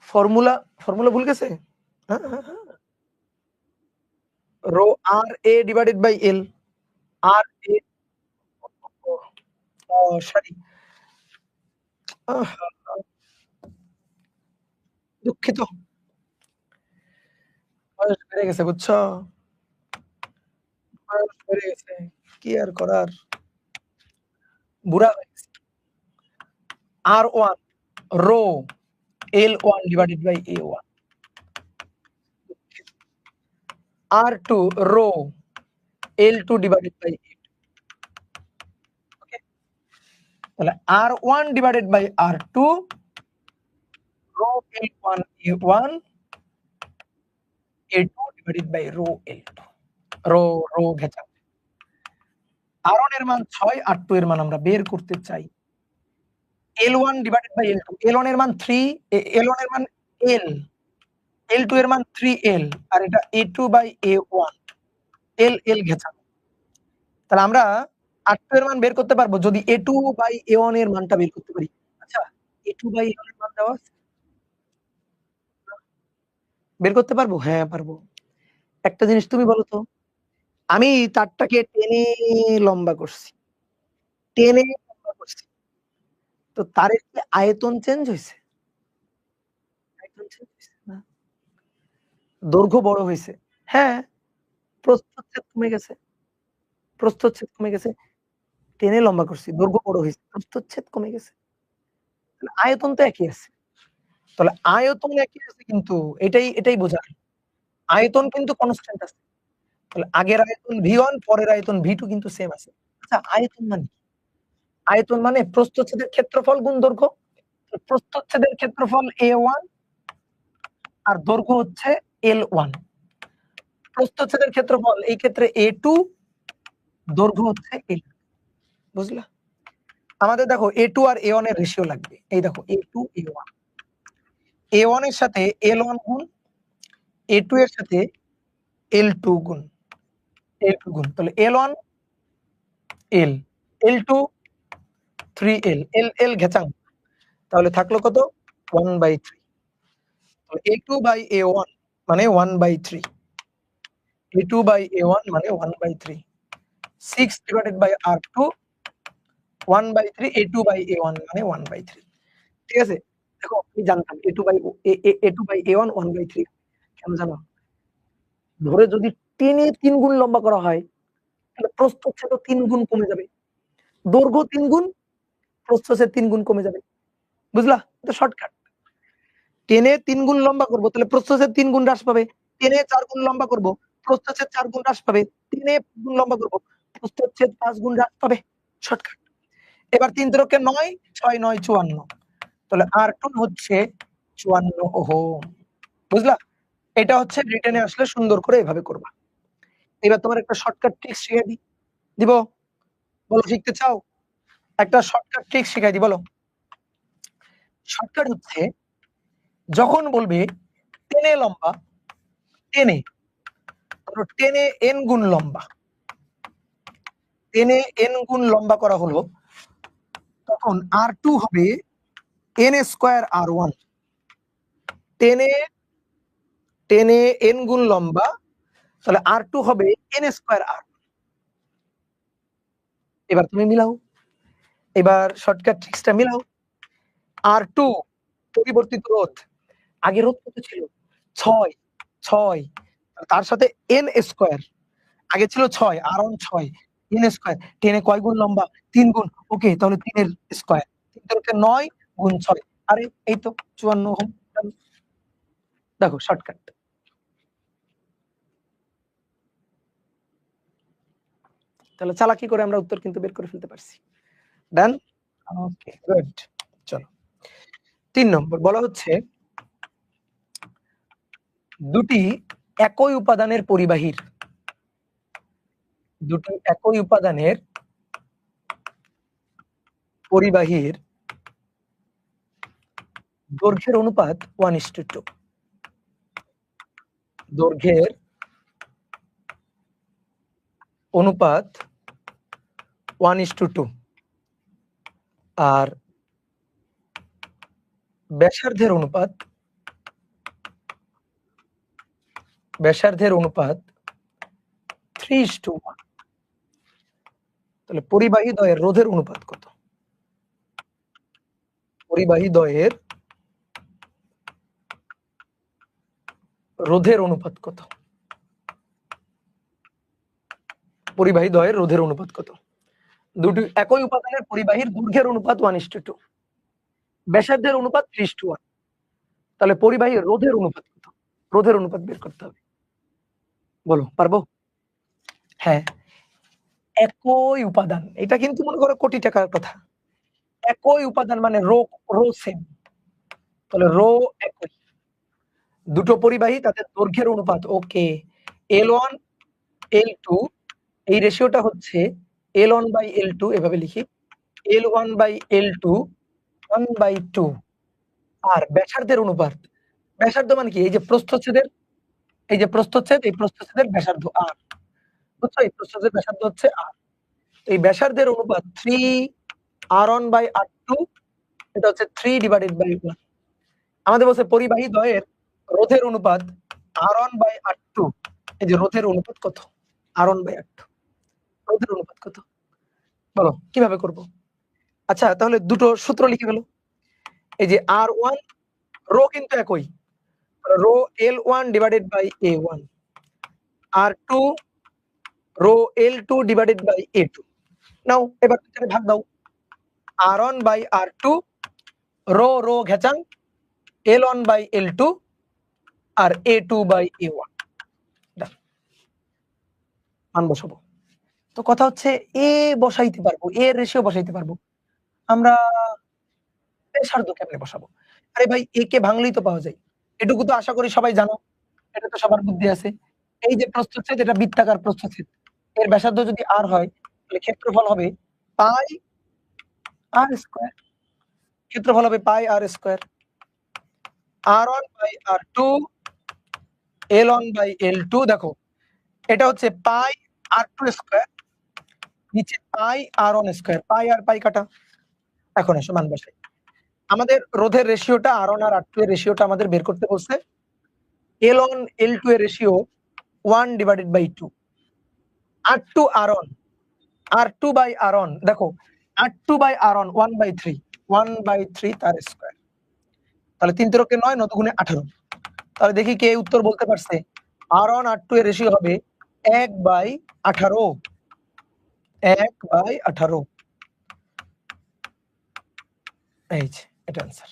ফর্মুলা ভুল গেছে? হ্যাঁ। Rho RA divided by L। RA ও সরি। আহা! দুঃখিত। বয়স বেড়ে গেছে বুঝছো? বয়স বেড়ে গেছে। কি আর করার? বুড়া হয়ে গেছি। R1 rho L1 divided by A1 R2 rho L2 divided by A2 okay. তাহলে R1 divided by R2 rho L1 A1 A2 divided by rho L2 rho ঘেঁচা। R1 এর মান ৬ R2 এর মান আমরা বের করতে চাই। L1 divided by L2 L1 এর মান ৩ L1 এর মান L L2 এর মান 3L আর এটা A2 বাই A1 L ঘেঁচানো। তাহলে আমরা R2 এর মান বের করতে পারবো যদি A2 বাই A1 এর মানটা বের করতে পারি। আচ্ছা, A2 বাই A1 এর মান দেওয়া আছে? বের করতে পারবো? হ্যাঁ, পারবো। একটা জিনিস তুমি বলো তো, আমি তারটাকে টেনে লম্বা করছি। টেনে লম্বা করছি। তো তারের কি আয়তন চেঞ্জ হইছে? আয়তন চেঞ্জ হইছে না। দৈর্ঘ্য বড় হইছে। হ্যাঁ, প্রস্থচ্ছেদ কমে গেছে। প্রস্থচ্ছেদ কমে গেছে। টেনে লম্বা করছি। দৈর্ঘ্য বড় হইছে। প্রস্থচ্ছেদ কমে গেছে। তাহলে আয়তন তো একই আছে। তাহলে আয়তন একই আছে, কিন্তু এটাই বোঝায় আয়তন কিন্তু কনস্ট্যান্ট আছে। তাহলে আগের আয়তন V1 পরের আয়তন V2 কিন্তু সেম আছে। আচ্ছা, আয়তন মানে কি? আয়তন মানে প্রস্থচ্ছেদের ক্ষেত্রফল গুণ দৈর্ঘ্য। প্রস্থচ্ছেদের ক্ষেত্রফল A1 আর দৈর্ঘ্য হচ্ছে L1। প্রস্থচ্ছেদের ক্ষেত্রফল এই ক্ষেত্রে A2, দৈর্ঘ্য হচ্ছে L। বুঝলা? আমাদের দেখো A2 আর A1 এর রেশিও লাগবে। এই দেখো A2 A1, A1 এর সাথে L1 গুণ, A2 এর সাথে L2 গুণ, L2 গুণ। তাহলে L1 L, L2 3L, L ঘেচাং। তাহলে থাকলো কত? 1/3। তাহলে A2/A1 মানে 1/3, A2/A1 মানে 1/3, 6/R2 1/3, A2/A1 মানে 1/3। ঠিক আছে? দেখো আমি জানতাম A2/A1 1/3। কেন জানো? ধরে যদি টেনে 3 গুণ লম্বা করা হয়, তাহলে প্রস্থচ্ছেদ 3 গুণ কমে যাবে। দৈর্ঘ্য 3 গুণ, প্রস্থচ্ছেদ 3 গুণ কমে যাবে। বুঝলা? এটা শর্টকাট। টেনে 3 গুণ লম্বা করব, তাহলে প্রস্থচ্ছেদ 3 গুণ হ্রাস পাবে। টেনে 4 গুণ লম্বা করব, প্রস্থচ্ছেদ 4 গুণ হ্রাস পাবে। টেনে 5 গুণ লম্বা করব, প্রস্থচ্ছেদ 5 গুণ হ্রাস পাবে। শর্টকাট। এবার 3 তিরকে 9, 6 9 54। তাহলে R2 হচ্ছে 54 ওহম। বুঝলা? এটা হচ্ছে রিটেনে আসলে সুন্দর করে এভাবে করবা। এবার তোমার একটা শর্টকাট ট্রিক্স শিখিয়ে দিই। দিব? বলো, শিখতে চাও? একটা শর্টকাট ট্রিক্স শিখাই দিই, বলো। শর্টকাট হচ্ছে যখন বলবে টেনে লম্বা, টেনে, ধরো টেনে n গুণ লম্বা, টেনে n গুণ লম্বা করা হলো, তখন R2 হবে n স্কয়ার R1। টেনে n গুণ লম্বা, তাহলে R2 হবে n স্কয়ার R। এবার তুমি মিলাও, এবার শর্টকাট ট্রিক্সটা মিলাও। R2 পরিবর্তিত রোধ, আগে রোধ কত ছিল? 6, 6, তার সাথে n স্কয়ার, আগে ছিল 6, R1 6, n স্কয়ার। টেনে কয় গুণ লম্বা? 3 গুণ। ওকে, তাহলে 3 এর স্কয়ার, 3 তিরকে 9 গুণ 6। আরে এই তো 54 ওহম। দেখো শর্টকাট। তাহলে চালাকি করে আমরা উত্তর কিন্তু বের করে ফেলতে পারছি। ডান? ওকে, গুড। চলো 3 নম্বর বলা হচ্ছে দুটি একই উপাদানের পরিবাহীর, দুটি একই উপাদানের পরিবাহীর দৈর্ঘ্যের অনুপাত 1:2। দৈর্ঘ্যের অনুপাত 1:2 আর ব্যাসার্ধের অনুপাত 3:1। তাহলে পরিবাহী দ্বয়ের রোধের অনুপাত কত? পরিবাহী দ্বয়ের রোধের অনুপাত কত? পরিবাহী দ্বয়ের রোধের অনুপাত কত? দুটি একই উপাদানের পরিবাহীর দৈর্ঘ্যের অনুপাত 1:2, ব্যাসার্ধের অনুপাত 3:1। তাহলে পরিবাহীর রোধের অনুপাত কত? রোধের অনুপাত বের করতে হবে। বলো, পারবো? হ্যাঁ, একই উপাদান, এটা কিন্তু মনে করো কোটি টাকার কথা। একই উপাদান মানে রো সেম, তাহলে রো একই, দুটো পরিবাহী তাদের দৈর্ঘ্যের অনুপাত। ওকে, L1 L2, এই রেশিওটা হচ্ছে L1/L2, এভাবে লিখি L1/L2 1/2। আর ব্যাসার্ধের অনুপাত, ব্যাসার্ধ মানে কি? এই যে প্রস্থচ্ছেদের, এই যে প্রস্থচ্ছেদ, এই প্রস্থচ্ছেদের ব্যাসার্ধ R। বুঝছো? এই প্রস্থচ্ছেদের ব্যাসার্ধ হচ্ছে R। এই ব্যাসার্ধের অনুপাত 3R1/R2, এটা হচ্ছে 3/1। আমাদের বলছে পরিবাহী দ্বয়ের রোধের অনুপাত R1/R2। এই যে রোধের অনুপাত কত? R1/R2, রোধের অনুপাত কত? বলো কিভাবে করব? আচ্ছা, তাহলে দুটো সূত্র লিখে ফেলো। এই যে R1, রো কিন্তু একই, rho L1/A1, R2 rho L2/A2। নাও এবার ভাগ দাও। R1/R2, রো ঘেচাং, L1 বাই L2 আর A2 বাই A1 মান বসাবো। তো কথা হচ্ছে এ বসাইতে পারবো, এ এর রেশিও বসাইতে পারবো। আমরা ব্যাসার্ধ কেমনে বসাবো? আরে ভাই এ কে ভাঙলেই তো পাওয়া যায়। এটুকু তো আশা করি সবাই জানো। এটা তো সবার বুদ্ধি আছে। এই যে প্রস্থচ্ছেদ এটা বৃত্তাকার প্রস্থচ্ছেদ। এর ব্যাসার্ধ যদি r হয় তাহলে ক্ষেত্রফল হবে পাই r স্কয়ার। ক্ষেত্রফল হবে pi r square. r1 by r2 L1 by L2 দেখো এটা হচ্ছে পাই r2 স্কয়ার নিচে পাই r1 স্কয়ার। পাই আর পাই কাটা। এখন আসো মান বসাই। আমাদের রোধের রেশিওটা r1 আর r2 এর রেশিওটা আমাদের বের করতে বলছে। L1 L2 এর ratio 1/2 R2 R1 R2 by R1 দেখো R2 বাই R1 1/3 1/3 তার স্কয়ার। তাহলে 3 তিরকে 9 9 দুগুণে 18। তাহলে দেখি কে উত্তর বলতে পারছে। R1 R2 এর রেশিও হবে 1/18 1/18। এই যে এটা आंसर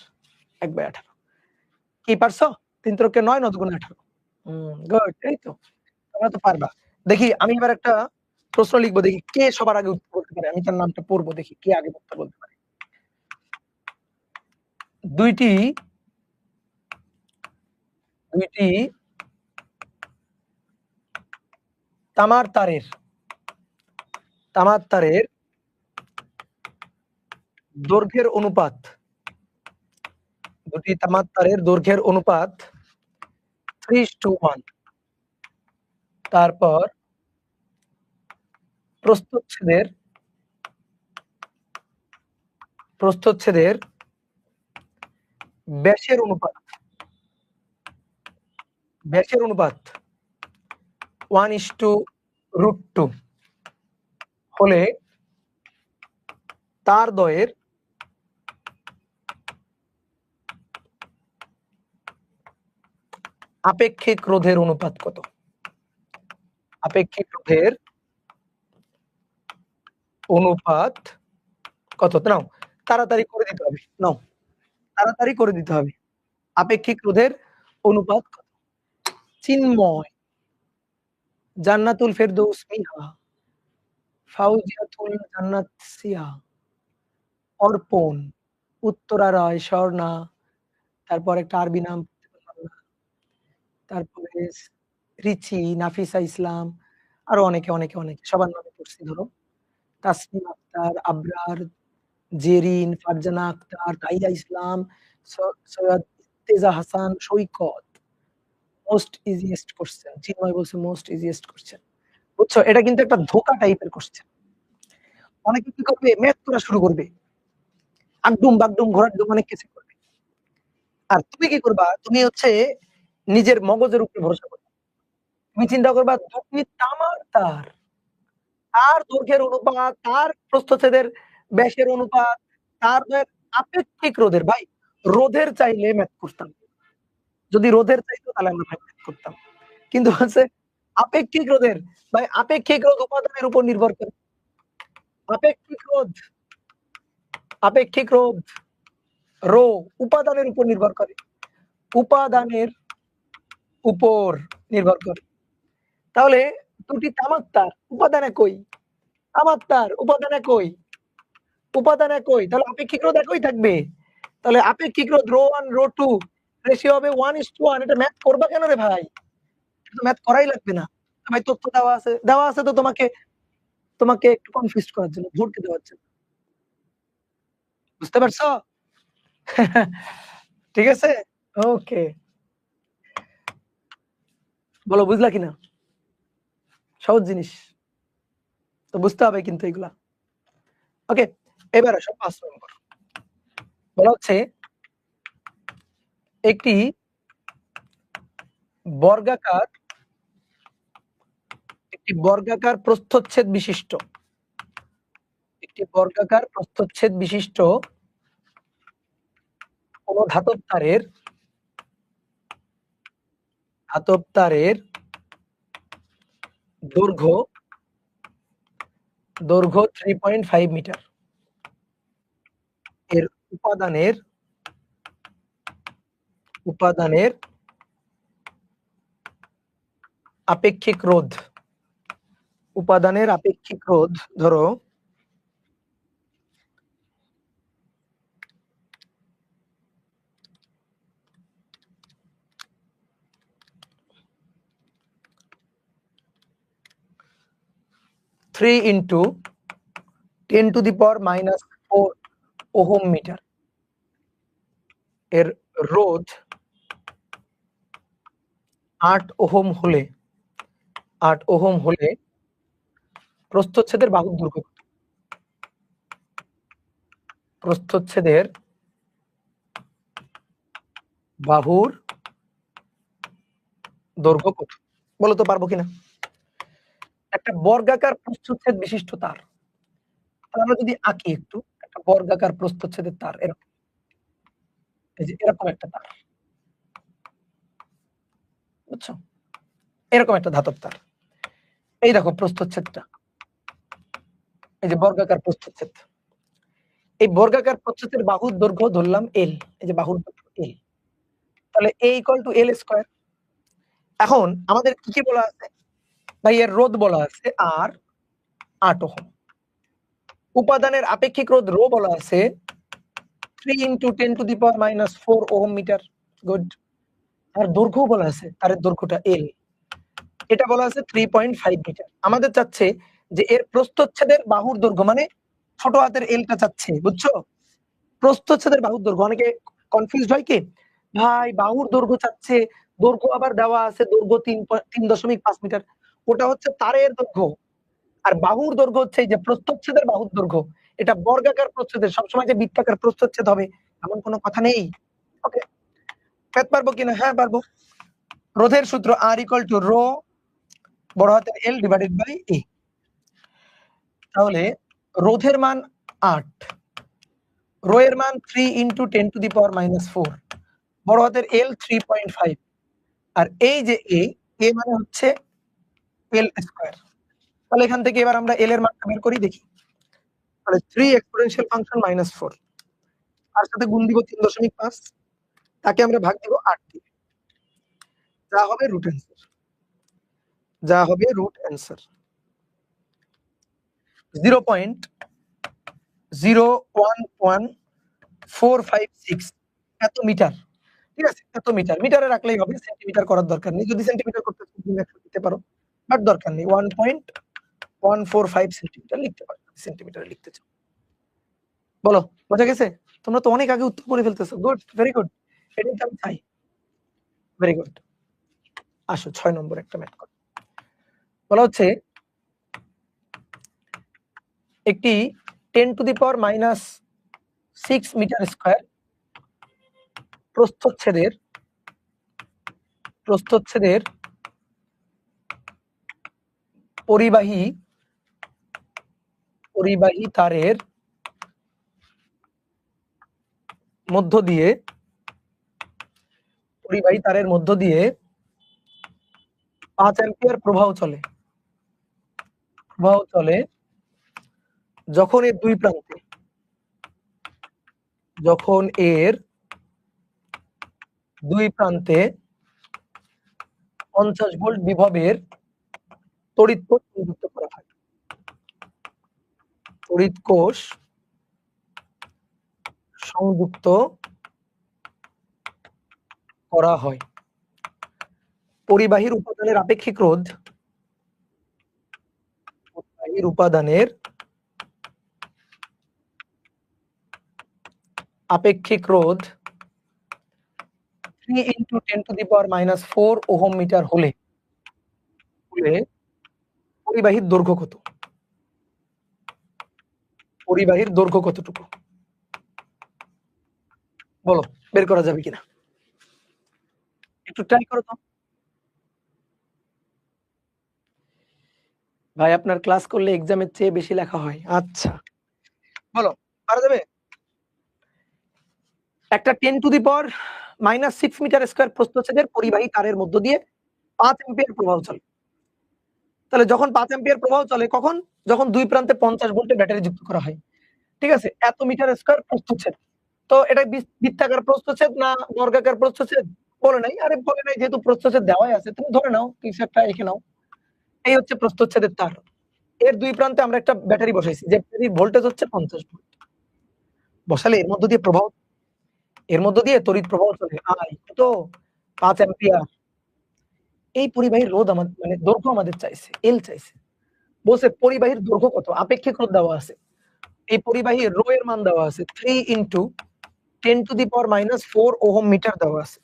1/18। কি পারছো? 3 তিরকে 9 9 দুগুণে 18। গুড এই তো তোমরা তো পারবা। দেখি আমি এবার একটা প্রশ্ন লিখবো দেখি কে সবার আগে উত্তর বলতে পারে। আমি তার নামটা পড়বো দেখি কে আগে উত্তর বলতে পারে। দুইটি তামার তারের দৈর্ঘ্যের অনুপাত, দুটি তামার তারের দৈর্ঘ্যের অনুপাত 3:1। তারপর প্রস্থচ্ছেদের ব্যাসের অনুপাত 1:√2 হলে তার দ্বয়ের আপেক্ষিক রোধের অনুপাত কত? আপেক্ষিক রোধের অনুপাত কত? নাও তাড়াতাড়ি করে দিতে হবে। নাও তাড়াতাড়ি করে দিতে হবে। আপেক্ষিক রোধের অনুপাত কত? চিন্ময়, জান্নাতুল ফেরদৌস মিহা, ফাউজিয়াতুল জান্নাত সিয়া, অর্পণ, উত্তরা রায়, স্বর্ণা, তারপর একটা আরবি নাম তারপরে রিচি, নাফিসা ইসলাম, আরো অনেকে সবার নামে পড়ছি ধরো। Tasnim Akter, Abrar, Zerin, Farzana Akter, Taira Islam, Syed Irteza Hasan, Saikat. Most easiest question. Chinmoy বলছে মোস্ট ইজিয়েস্ট কোশ্চেন। বুঝছো? এটা কিন্তু একটা ধোঁকা টাইপের কোশ্চেন। অনেকে কি করবে? ম্যাথ করা শুরু করবে। আগডুম বাগডুম ঘোড়ার দুম অনেক কিছু করবে। আর তুমি কি করবা? তুমি হচ্ছে নিজের মগজের উপরে ভরসা করবা। তুমি চিন্তা করবা দুটি তামার তার দৈর্ঘ্যের অনুপাত, তার প্রস্থচ্ছেদের ব্যাসের অনুপাত, তার আপেক্ষিক রোধের ভাই রোধের চাইলে ম্যাথ করতাম। যদি রোধের চাইতো তাহলে আমরা ম্যাথ করতাম। কিন্তু হচ্ছে আপেক্ষিক রোধের ভাই আপেক্ষিক রোধ উপাদানের উপর নির্ভর করে। আপেক্ষিক রোধ রো উপাদানের উপর নির্ভর করে। উপাদানের উপর নির্ভর করে। তাহলে দুটি তামার তার উপাদান একই। তামার তার উপাদান একই। তাহলে আপেক্ষিক রোধ একই থাকবে। তাহলে আপেক্ষিক রোধ ρ1 ρ2 রেশিও হবে 1:1। এটা ম্যাথ করবা কেন রে ভাই? এটা তো ম্যাথ করাই লাগবে না। ভাই তথ্য দেওয়া আছে তো তোমাকে একটু কনফিউজড করার জন্য, ভুলকে দেওয়ার জন্য। বুঝতে পারছো? ঠিক আছে? ওকে। বলো বুঝলা কিনা? সহজ জিনিস। তো বুঝতে হবে কিন্তু এগুলা। ওকে, এবার আসো 5 নম্বর। বলা হচ্ছে একটি বর্গাকার প্রস্থচ্ছেদ বিশিষ্ট কোন ধাতব তারের দৈর্ঘ্য 3.5 মিটার। এর উপাদানের উপাদানের আপেক্ষিক রোধ, উপাদানের আপেক্ষিক রোধ ধরো 3 into 10 to the power minus 4 ohm metre এর রোধ 8 ওহম হলে প্রস্থচ্ছেদের বাহুর দৈর্ঘ্য কত? প্রস্থচ্ছেদের বাহুর দৈর্ঘ্য কত বলো তো, পারবো কিনা? একটা বর্গাকার প্রস্থচ্ছেদ বিশিষ্ট তার, আমরা যদি আঁকি একটু একটা বর্গাকার প্রস্থচ্ছেদের তার, এরকম এই যে এরকম একটা তার, বুঝছো? এরকম একটা ধাতব তার, এই দেখো প্রস্থচ্ছেদটা, এই যে বর্গাকার প্রস্থচ্ছেদ, এই বর্গাকার প্রস্থচ্ছেদের বাহুর দৈর্ঘ্য ধরলাম এল, এই যে বাহুর দৈর্ঘ্য এল, তাহলে এ ইকুয়াল টু এল স্কয়ার। এখন আমাদের কি বলা আছে ভাই, এর রোধ বলা আছে আর 8 ওহম, উপাদানের আপেক্ষিক রোধ রো বলা আছে 3 into 10 to the power minus 4 ohm metre. Good. আর দৈর্ঘ্য বলা আছে, তারের দৈর্ঘ্যটা এল, এটা বলা আছে 3.5 মিটার। আমাদের চাচ্ছে যে এর প্রস্থচ্ছেদের বাহুর দৈর্ঘ্য, মানে ছোট হাতের এলটা চাচ্ছে, বুঝছো? প্রস্থচ্ছেদের বাহুর দৈর্ঘ্য, অনেকে কনফিউজড হয় কি ভাই, বাহুর দৈর্ঘ্য চাচ্ছে, দৈর্ঘ্য আবার দেওয়া আছে দৈর্ঘ্য 3.5 মিটার, ওটা হচ্ছে তারের দৈর্ঘ্য, আর বাহুর দৈর্ঘ্য হচ্ছে এই যে প্রস্থচ্ছেদের বাহুর দৈর্ঘ্য। এটা বর্গাকার প্রস্থচ্ছেদ, সবসময় যে বৃত্তাকার প্রস্থচ্ছেদ হবে এমন কোনো কথা নেই। ওকে, পেতে পারবো কিনা? হ্যাঁ পারবো। রোধের সূত্র আর ইকুয়াল টু রো বড় হাতের এল ডিভাইডেড বাই এ। তাহলে রোধের মান 8, রো এর মান 3 into 10 to the power minus 4, বড় হাতের এল 3.5, আর এই যে এ মানে হচ্ছে এল স্কয়ার। তাহলে এখান থেকে এবার আমরা এল এর মানটা বের করি, দেখি। তাহলে 3 এক্সপোনেনশিয়াল ফাংশন মাইনাস 4, তার সাথে গুণ দিব 3.5, তাকে আমরা ভাগ দিব 8 দিয়ে, যা হবে রুট অ্যান্সার, যা হবে রুট অ্যান্সার 0.011456 এত মিটার। ঠিক আছে, এত মিটার, মিটারে রাখলেই হবে, সেন্টিমিটার করার দরকার নেই। যদি সেন্টিমিটার করতে চাও তুমি 100 দিতে পারো, বাট দরকার নেই। 1.145 সেন্টিমিটার লিখতে পারো, সেন্টিমিটারে লিখতে চাও। বলো, বোঝা গেছে? তোমরা তো অনেক আগে উত্তর করে ফেলতেছো। গুড, ভেরি গুড, এটাই তো আমি চাই। Very good. আসো 6 নম্বর একটা ম্যাথ করো। বলা হচ্ছে একটি 10 to the power minus 6 metre square প্রস্থচ্ছেদের পরিবাহী তারের মধ্য দিয়ে 5 অ্যাম্পিয়ার প্রবাহ চলে, যখন এর দুই প্রান্তে 50 ভোল্ট বিভবের তড়িৎ কোষ সংযুক্ত করা হয়। তড়িৎ কোষ সংযুক্ত করা হয়। পরিবাহীর উপাদানের আপেক্ষিক রোধ, -3 into 10 to the power minus 4 ohm metre হলে পরিবাহীর দৈর্ঘ্য কত? পরিবাহীর দৈর্ঘ্য কতটুকু বলো, বের করা যাবে কিনা? একটু ট্রাই করো তো ভাই, আপনার ক্লাস করলে এক্সামের চেয়ে বেশি লেখা হয়। আচ্ছা বলো, পারা যাবে? একটা 10 to the power minus 6 metre square প্রস্থচ্ছেদের পরিবাহী তারের মধ্য দিয়ে 5 অ্যাম্পিয়ার প্রবাহ চলে। তাহলে যখন 5 অ্যাম্পিয়ার প্রবাহ চলে কখন? যখন দুই প্রান্তে 50 ভোল্টের ব্যাটারি যুক্ত করা হয়। ঠিক আছে, এত মিটার স্কয়ার প্রস্থচ্ছেদ। তো তো এটা বৃত্তাকার প্রস্থচ্ছেদ না বর্গাকার প্রস্থচ্ছেদ বলে নাই। আরে বলে নাই, যেহেতু প্রস্থচ্ছেদ দেওয়াই আছে তুমি ধরে নাও কিছু একটা এঁকে নাও। এই হচ্ছে প্রস্থচ্ছেদের তার। এর দুই প্রান্তে আমরা একটা ব্যাটারি বসাইছি, যে ব্যাটারির ভোল্টেজ হচ্ছে 50 ভোল্ট। বসালে এর মধ্য দিয়ে তড়িৎ প্রবাহ চলে আই কত 5 অ্যাম্পিয়ার। এই পরিবাহীর রোধ আমাদের মানে দৈর্ঘ্য আমাদের চাইছে, এল চাইছে। বলছে পরিবাহীর দৈর্ঘ্য কত, আপেক্ষিক রোধ দেওয়া আছে। এই পরিবাহীর রো এর মান দেওয়া আছে 3 × 10⁻⁴ ওহম মিটার দেওয়া আছে।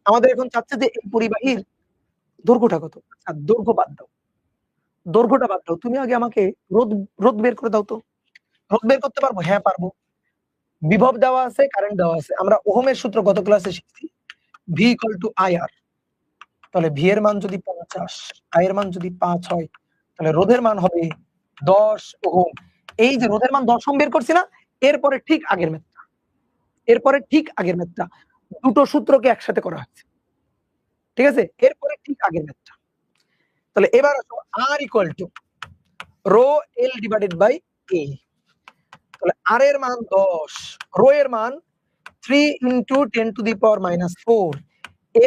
আমাদের এখন চাচ্ছে যে এই পরিবাহীর দৈর্ঘ্যটা কত। আচ্ছা দৈর্ঘ্য বাদ দাও, দৈর্ঘ্যটা বাদ দাও, তুমি আগে আমাকে রোধ বের করে দাও তো। রোধ বের করতে পারবো? হ্যাঁ পারবো। বিভব দেওয়া আছে, কারেন্ট দেওয়া আছে। আমরা ওহমের সূত্র গত ক্লাসে শিখছি, V = IR। তাহলে V এর মান যদি 50, I এর মান যদি 5 হয়, তাহলে রোধের মান হবে 10 ওহম। এই যে রোধের মান 10 ওহম বের করছি না, এরপরে ঠিক আগের ম্যাথটা দুটো সূত্রকে একসাথে করা হয়েছে, ঠিক আছে? এরপরে ঠিক আগের ম্যাথটা। তাহলে এবার আসো R = রো L/A। তাহলে R এর মান 10, রো এর মান 3 × 10⁻⁴।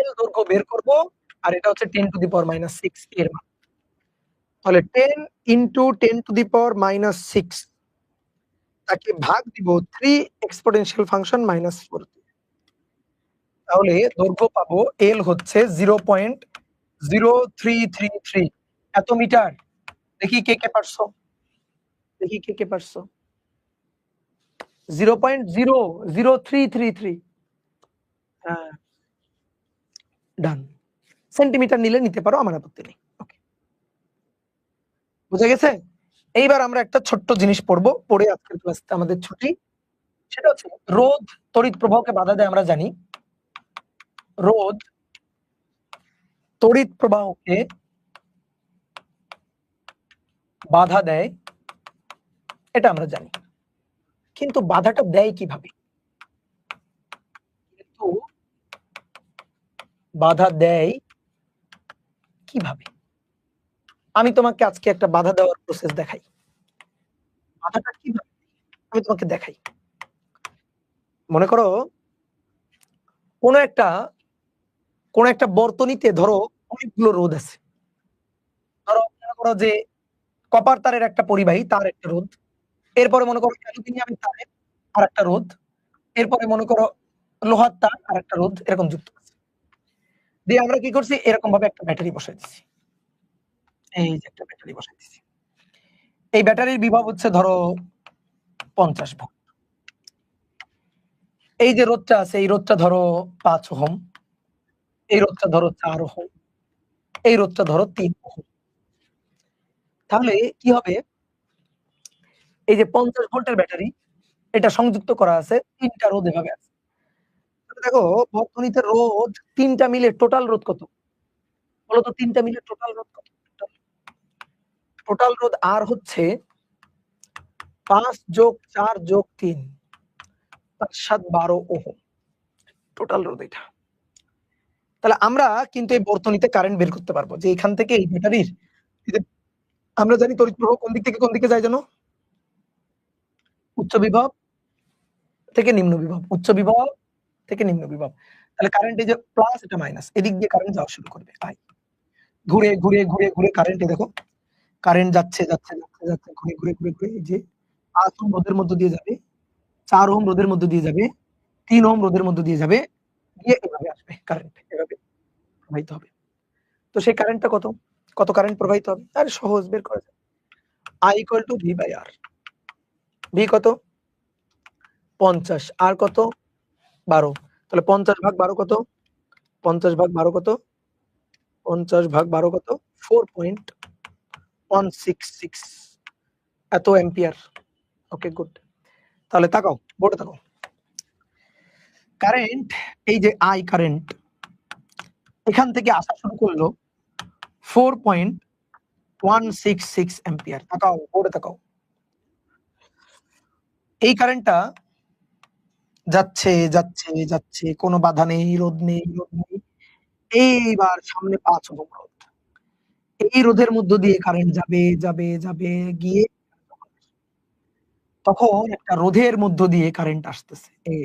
L দৈর্ঘ্য বের করব, আর এটা হচ্ছে 10⁻⁶ এর মান। তাহলে 10 × 10⁻⁶ তাকে ভাগ দিব 3 এক্সপোনেনশিয়াল ফাংশন -4। তাহলে দৈর্ঘ্য পাবো L হচ্ছে 0.0333 এত মিটার। দেখি কে কে পারছো, 0.00333। হ্যাঁ ডান। সেন্টিমিটার নিলে নিতে পারো, আমার আপত্তি নেই। ওকে, বুঝা গেছে? এইবার আমরা একটা ছোট্ট জিনিস পড়বো, পড়ে আজকের ক্লাস আমাদের ছুটি। সেটা হচ্ছে রোধ তড়িৎ প্রবাহকে বাধা দেয়। আমরা জানি রোধ তড়িৎ প্রবাহকে বাধা দেয়, এটা আমরা জানি। কিন্তু বাধাটা দেয় কিভাবে? আমি তোমাকে আজকে একটা বাধা দেওয়ার প্রসেস দেখাই। বাধাটা কিভাবে আমি তোমাকে দেখাই। মনে করো কোন একটা বর্তনীতে ধরো অনেকগুলো রোধ আছে। ধরো মনে করো যে কপার তারের একটা পরিবাহী, তার একটা রোধ। এরপরে মনে করো অ্যালুমিনিয়ামের তারের আরেকটা রোধ। এরপরে মনে করো লোহার তার আরেকটা রোধ, এরকম যুক্ত আছে। দিয়ে আমরা কি করছি, এরকম ভাবে একটা ব্যাটারি বসাই দিছি। এই যে একটা ব্যাটারি বসাই দিছি। এই ব্যাটারির বিভব হচ্ছে ধরো 50 ভোল্ট। এই যে রোধটা আছে, এই রোধটা ধরো 5 ওহম, এই রোধটা ধরো 4 ওহম, এই রোধটা ধরো 3 ওহম। তাহলে কি হবে, এই যে 50 ভোল্টের ব্যাটারি, এটা সংযুক্ত করা আছে 3টা রোধ এভাবে আছে। দেখো বর্তনীতে রোধ 3টা মিলে টোটাল রোধ কত বলো তো? 3টা মিলে টোটাল রোধ কত? টোটাল রোধ আর হচ্ছে 5 + 4 + 3 5 7 12 ওহম টোটাল রোধ এটা। তাহলে আমরা কিন্তু এই বর্তনীতে কারেন্ট বের করতে পারবো, যে এখান থেকে এই ব্যাটারির, আমরা জানি তড়িৎ প্রবাহ কোন দিকে যায় জানো? উচ্চ বিভব থেকে নিম্ন বিভব, উচ্চ বিভব থেকে নিম্ন বিভব। তাহলে কারেন্ট এই যে প্লাস, এটা মাইনাস, এদিক দিয়ে কারেন্ট যাওয়া শুরু করবে। ঘুরে ঘুরে ঘুরে ঘুরে কারেন্ট, দেখো কারেন্ট যাচ্ছে ঘুরে ঘুরে ঘুরে ঘুরে এই যে 5 ওহম রোধের মধ্য দিয়ে যাবে, 4 ওহম রোধের মধ্য দিয়ে যাবে, 3 ওহম রোধের মধ্য দিয়ে যাবে, গিয়ে এভাবে আসবে কারেন্ট, এভাবে প্রবাহিত হবে। তো সেই কারেন্টটা কত কারেন্ট প্রবাহিত হবে? আরে সহজ, বের করা যায়। I = V/R। V কত? 50, আর কত? 12। তাহলে 50 ভাগ 12 কত? 50 ভাগ 12 কত? 50 ভাগ 12 কত? 4.166 এত অ্যাম্পিয়ার। Okay good. তাহলে তাকাও, বোর্ডে তাকাও। কারেন্ট, এই যে I কারেন্ট এখান থেকে আসা শুরু করলো 4.166 অ্যাম্পিয়ার। তাকাও, বোর্ডে তাকাও। এই কারেন্টটা যাচ্ছে, কোনো বাধা নেই, রোধ নেই। এইবার সামনে 5 ওহম রোধ। এই রোধের মধ্য দিয়ে কারেন্ট যাবে গিয়ে তখন একটা রোধের মধ্য দিয়ে কারেন্ট আসতেছে। এই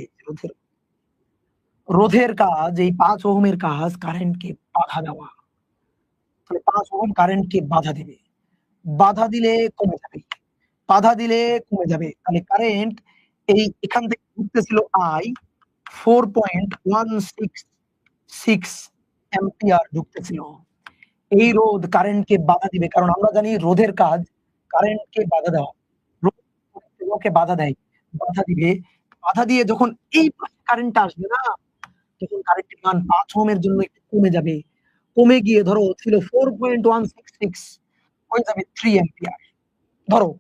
রোধের কাজ, এই ৫ ওহমের কাজ কারেন্টকে বাধা দেওয়া। তাহলে ৫ ওহম কারেন্টকে বাধা দিবে। বাধা দিলে কমে যাবে। বাধা দিলে কমে যাবে। তাহলে কারেন্ট এখান থেকে ঢুকতেছিল I 4.166 অ্যাম্পিয়ার ঢুকতেছিল। এই রোধ কারেন্টকে বাধা দিবে। কারণ আমরা জানি রোধের কাজ কারেন্টকে বাধা দেওয়া। রোধ প্রবাহকে বাধা দেয়। বাধা দিবে। বাধা দিয়ে যখন এই পাশে কারেন্টটা আসবে না, তখন কারেন্টের মান ৫ ওহমের জন্য একটু কমে যাবে। কমে গিয়ে ধরো ছিল 4.166 হয়ে যাবে 3 অ্যাম্পিয়ার। ধরো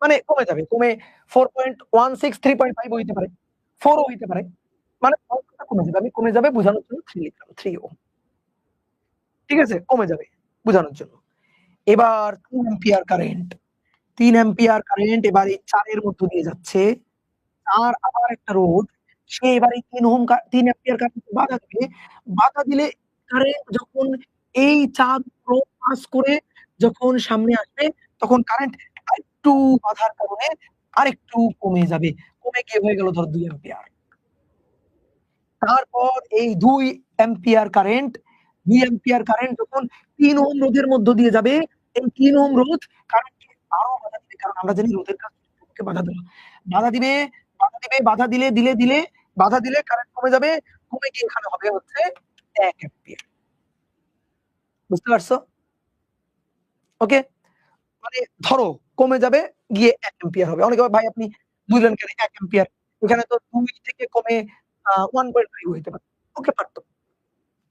মানে কমে যাবে। কমে 4.16 3.5 ও হইতে পারে। 4 ও হইতে পারে। মানে অঙ্কটা কমে যাবে। আমি কমে যাবে বোঝানোর জন্য 3 লিখলাম। 3 ওহম। ঠিক আছে? কমে যাবে বোঝানোর জন্য। এবার 3 অ্যাম্পিয়ার কারেন্ট। 3 অ্যাম্পিয়ার কারেন্ট এবার এই ৪ এর মধ্য দিয়ে যাচ্ছে। ৪ আবার একটা রোধ। সে এবার এই ৩ অ্যাম্পিয়ার কারেন্টকে বাধা দিবে। বাধা দিলে কারেন্ট যখন এই ৪ রোধ পাস করে যখন সামনে আসবে, তখন কারেন্ট আরেকটু বাধার কারণে আরেকটু কমে যাবে। কমে গিয়ে হয়ে গেল ধরো ২ অ্যাম্পিয়ার। তারপর এই ২ অ্যাম্পিয়ার কারেন্ট যখন ৩ ওহম রোধের মধ্য দিয়ে যাবে, এই ৩ ওহম রোধ কারেন্টকে আরো বাধা দিবে। কারণ আমরা জানি রোধের কাজ তড়িৎ বাধা দেওয়া। বাধা দিবে, বাধা দিলে কারেন্ট কমে যাবে। কমে গিয়ে এখানে হবে হচ্ছে ১ অ্যাম্পিয়ার। বুঝতে পারছো? ওকে? মানে ধরো কমে যাবে গিয়ে ১ অ্যাম্পিয়ার হবে। অনেকে ভাই আপনি বুঝলেন কেন ১ অ্যাম্পিয়ার? এখানে তো ২ থেকে কমে 1.5 হইতে পারে। ওকে পারত।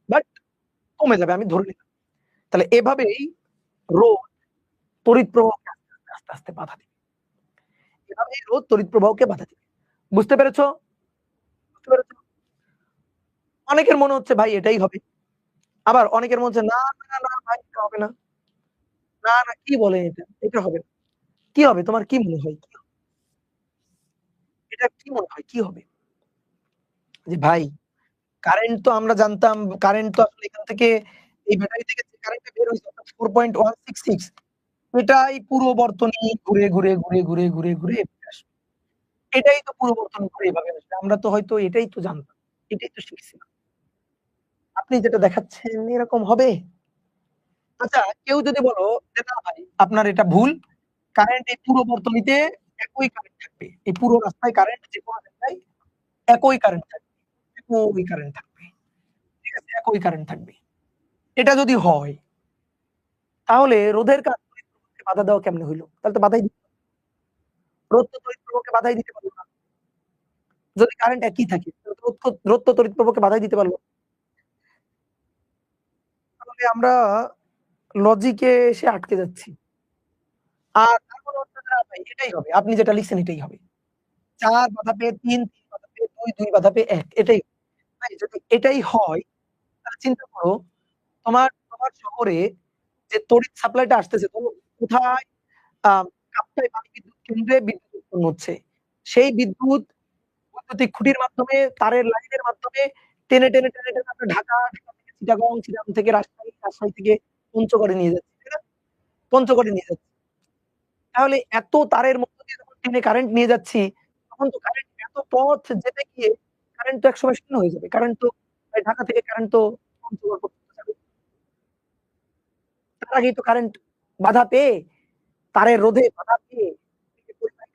বাট কমে যাবে আমি ধরে নিলাম। তাহলে এভাবেই রোধ তড়িৎ প্রবাহকে আস্তে বাধা দিবে। এভাবেই রোধ তড়িৎ প্রবাহকে বাধা দিবে। বুঝতে পেরেছ? বুঝতে পেরেছ? অনেকের মনে হচ্ছে ভাই এটাই হবে। আবার অনেকের মনে হচ্ছে না ভাই এটা হবে না। না কি বলেন এটা? এটা হবে না। কি হবে? তোমার কি মনে হয়? এটা কি মনে হয় কি হবে? যে ভাই কারেন্ট তো আমরা জানতাম কারেন্ট তো আসলে এখান থেকে এই ব্যাটারি থেকে যে কারেন্টটা বের হইছে অর্থাৎ 4.166 এটাই পুরো বর্তনী ঘুরে এভাবে আসবে। এটাই তো পুরো বর্তনী ঘুরে এভাবে আসবে। আমরা তো হয়তো এটাই তো জানতাম। এটাই তো শিখছিলাম। আপনি যেটা দেখাচ্ছেন এরকম হবে? আচ্ছা কেউ যদি বলো যে না ভাই আপনার এটা ভুল। কারেন্ট এই পুরো বর্তনীতে একই কারেন্ট থাকবে। এই পুরো রাস্তায় কারেন্ট যেকোনো জায়গায় একই কারেন্ট থাকবে। একই কারেন্ট থাকবে। ঠিক আছে? একই কারেন্ট থাকবে। এটা যদি হয় তাহলে রোধের কাজ তড়িৎ প্রবাহকে বাধা দেওয়া কেমনে হইল? তাহলে তো বাধাই রোধ তো তড়িৎ প্রবাহকে বাধাই দিতে পারল না। যদি কারেন্ট একই থাকে তাহলে তো রোধ তো তড়িৎ প্রবাহকে বাধাই দিতে পারল। তাহলে আমরা লজিকে এসে আটকে যাচ্ছি। আর তারপরে হচ্ছে যে ভাই এটাই হবে। আপনি যেটা লিখছেন এটাই হবে। ৪ বাধা পেয়ে ৩, ৩ বাধা পেয়ে ২, ২ বাধা পেয়ে ১ এটাই। ভাই যদি এটাই হয় তাহলে চিন্তা করো তোমার শহরে যে তড়িৎ সাপ্লাইটা আসতেছে কোথায় আ কাপ্তাই পানি বিদ্যুৎ কেন্দ্রে বিদ্যুৎ উৎপন্ন হচ্ছে। সেই বিদ্যুৎ বৈদ্যুতিক খুঁটির মাধ্যমে তারের লাইনের মাধ্যমে টেনে আমরা ঢাকা থেকে চিটাগং থেকে রাজশাহী থেকে পঞ্চগড়ে নিয়ে যাচ্ছি। তাই না? পঞ্চগড়ে নিয়ে যাচ্ছি। তাহলে এত তারের মধ্য দিয়ে যখন টেনে কারেন্ট নিয়ে যাচ্ছি, তখন তো কারেন্ট এত পথ যেতে গিয়ে কারেন্ট তো একসময় শূন্য হয়ে যাবে। কারেন্ট তো ঢাকা থেকে কারেন্ট তো পঞ্চগড় পর্যন্ত যাবে। তার আগেই তো কারেন্ট বাধা পেয়ে তারের রোধে বাধা পেয়ে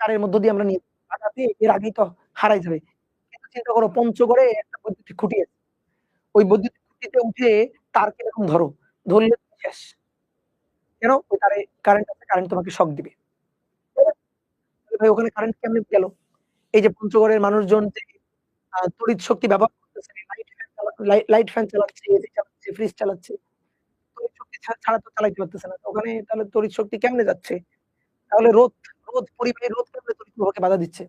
তারের মধ্য দিয়ে আমরা নিয়ে বাধা পেয়ে এর আগেই তো হারাই যাবে। কিন্তু চিন্তা করো পঞ্চগড়ে একটা বৈদ্যুতিক খুঁটি আছে। ওই বৈদ্যুতিক খুঁটিতে উঠে তারকে এরকম ধরো। ধরলে শেষ। কেন? ওই তারে কারেন্ট আছে, কারেন্ট তোমাকে শক দিবে। তাই না? তাহলে ভাই ওখানে কারেন্ট কেমনে গেল? এই যে পঞ্চগড়ের মানুষজন যে তড়িৎ শক্তি ব্যবহার করতেছে, লাইট ফ্যান চালাচ্ছে, এসি চালাচ্ছে, ফ্রিজ চালাচ্ছে। তড়িৎ শক্তি ছাড়া তো চালাইতে পারতেছে না। ওখানে তাহলে তড়িৎ শক্তি কেমনে যাচ্ছে? তাহলে পরিবাহী রোধ কেমনে তড়িৎ প্রবাহকে বাধা দিচ্ছে?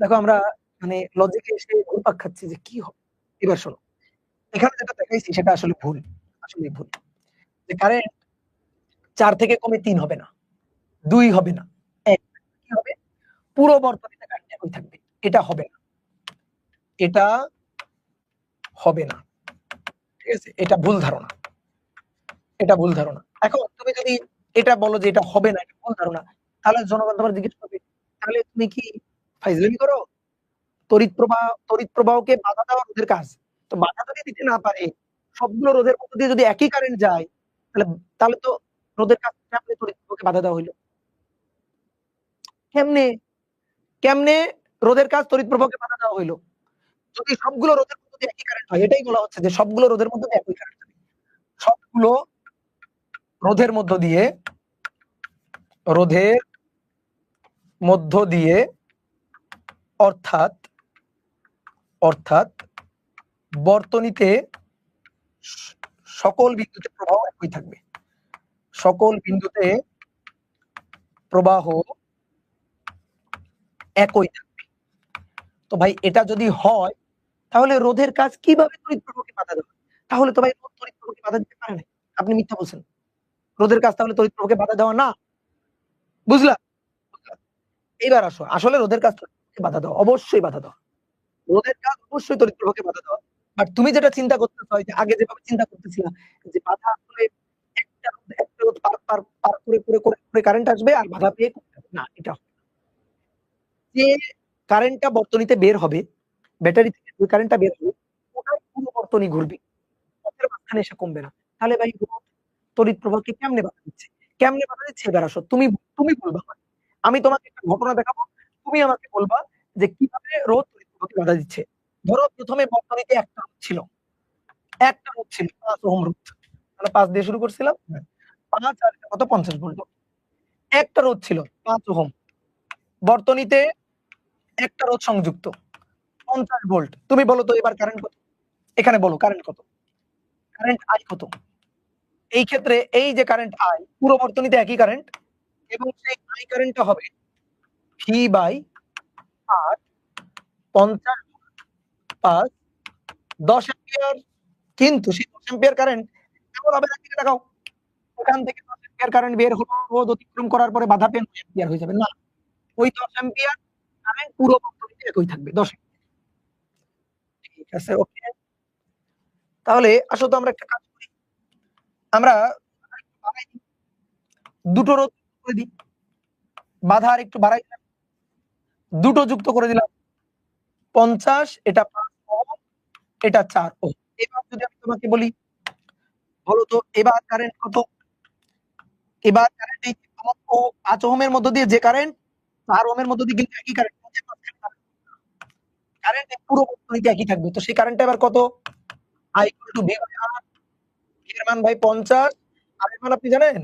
দেখো আমরা মানে লজিকে এসে ঘুরপাক খাচ্ছি যে কি হবে? এবার শোনো। এখানে যেটা দেখাইছি সেটা আসলে ভুল। আসলেই ভুল। যে কারেন্ট ৪ থেকে কমে ৩ হবে না। ২ হবে না। ১ কি হবে? পুরো বর্তনীতে কারেন্ট একই থাকবে। এটা হবে না। এটা হবে না। ঠিক আছে? এটা ভুল ধারণা। এটা ভুল ধারণা। এখন তুমি যদি এটা বলো যে এটা হবে না, এটা ভুল ধারণা, তাহলে জনগণ তোমার জিজ্ঞেস করবে, তাহলে তুমি কি ফাইজলামি করো? তড়িৎ প্রবাহকে বাধা দেওয়া রোধের কাজ। তো বাধা যদি দিতে না পারে, সবগুলো রোধের মধ্য দিয়ে যদি একই কারেন্ট যায়, তাহলে তাহলে তো রোধের কাজ কেমনে তড়িৎ প্রবাহকে বাধা দেওয়া হইল? কেমনে? কেমনে রোধের কাজ তড়িৎ প্রবাহকে বাধা দেওয়া হইল? যদি সবগুলো রোধের মধ্য দিয়ে একই কারেন্ট হয়, এটাই বলা হচ্ছে যে সবগুলো রোধের মধ্য দিয়ে একই কারেন্ট যাবে। সবগুলো রোধের মধ্য দিয়ে রোধের মধ্য দিয়ে অর্থাৎ অর্থাৎ বর্তনীতে সকল বিন্দুতে প্রবাহ একই থাকবে। সকল বিন্দুতে প্রবাহ একই থাকবে। তো ভাই এটা যদি হয়, তাহলে রোধের কাজ কিভাবে তড়িৎ প্রবাহকে বাধা দেবে? তাহলে তো ভাই রোধ তড়িৎ প্রবাহকে বাধা দিতে পারে না। আপনি মিথ্যা বলছেন। রোধের কাজ তাহলে তড়িৎ প্রবাহকে বাধা দেওয়া না। বুঝলা? এইবার আসো। আসলে রোধের কাজ তড়িৎ প্রবাহকে বাধা দেওয়া। অবশ্যই বাধা দেওয়া। রোধের কাজ অবশ্যই তড়িৎ প্রবাহকে বাধা দেওয়া। বাট তুমি যেটা চিন্তা করতেছ, যে আগে যেভাবে চিন্তা করতেছিলা, যে বাধা আসলে একটা রোধ পার করে কারেন্ট আসবে আর বাধা পেয়ে না, এটা যে কারেন্টটা বর্তনীতে বের হবে, ব্যাটারি থেকে যে কারেন্টটা বের হবে, ওটাই পুরো বর্তনী ঘুরবে। পথের মাঝখানে এসে কমবে না। তাহলে ভাই রোধ তড়িৎ প্রবাহকে কেমনে বাধা দিচ্ছে? কেমনে বাধা দিচ্ছে? এবার আসো। তুমি বলবা আমাকে। আমি তোমাকে একটা ঘটনা দেখাবো। তুমি আমাকে বলবা যে কিভাবে রোধ তড়িৎ প্রবাহকে বাধা দিচ্ছে। ধরো প্রথমে বর্তনীতে একটা রোধ ছিল। একটা রোধ ছিল ৫ ওহম রোধ। তাহলে ৫ দিয়ে শুরু করছিলাম। ৫ আর কত ৫০ ভোল্ট। একটা রোধ ছিল ৫ ওহম। বর্তনীতে একটা রোধ সংযুক্ত ৫০ ভোল্ট। তুমি বলো তো এবার কারেন্ট কত? এখানে বলো কারেন্ট কত? কারেন্ট I কত? এই ক্ষেত্রে এই যে কারেন্ট I, পুরো বর্তনীতে একই কারেন্ট, এবং সেই I কারেন্টটা হবে V/R ৫০ 5 10 অ্যাম্পিয়ার। কিন্তু সেই 10 অ্যাম্পিয়ার কারেন্ট কেমন হবে একদিকে তাকাও। এখান থেকে 10 অ্যাম্পিয়ার কারেন্ট বের হলো, রোধ অতিক্রম করার পরে বাধা পেয়ে 9 অ্যাম্পিয়ার হয়ে যাবে। না, ওই 10 অ্যাম্পিয়ার কারেন্ট পুরো বর্তনীতে একই থাকবে। 10 ঠিক আছে, ওকে। তাহলে আসো তো আমরা একটা কাজ করি। আমরা বাড়াই দিই। দুটো রোধ করে দিই। বাধা আরেকটু বাড়াই দিলাম। দুটো যুক্ত করে দিলাম। ৫০, এটা ৫ ওহম, এটা ৪ ওহম। এবার যদি আমি তোমাকে বলি, বলো তো এবার কারেন্ট কত? এবার কারেন্ট এই ৫ ওহমের মধ্য দিয়ে যে কারেন্ট, ৪ ওহমের মধ্য দিয়ে কিন্তু একই কারেন্ট। কারেন্ট পুরো বর্তনীতে একই থাকবে। তো সেই কারেন্টটা এবার কত? I = V/R। এর মান ভাই ৫০, আর এর মান আপনি জানেন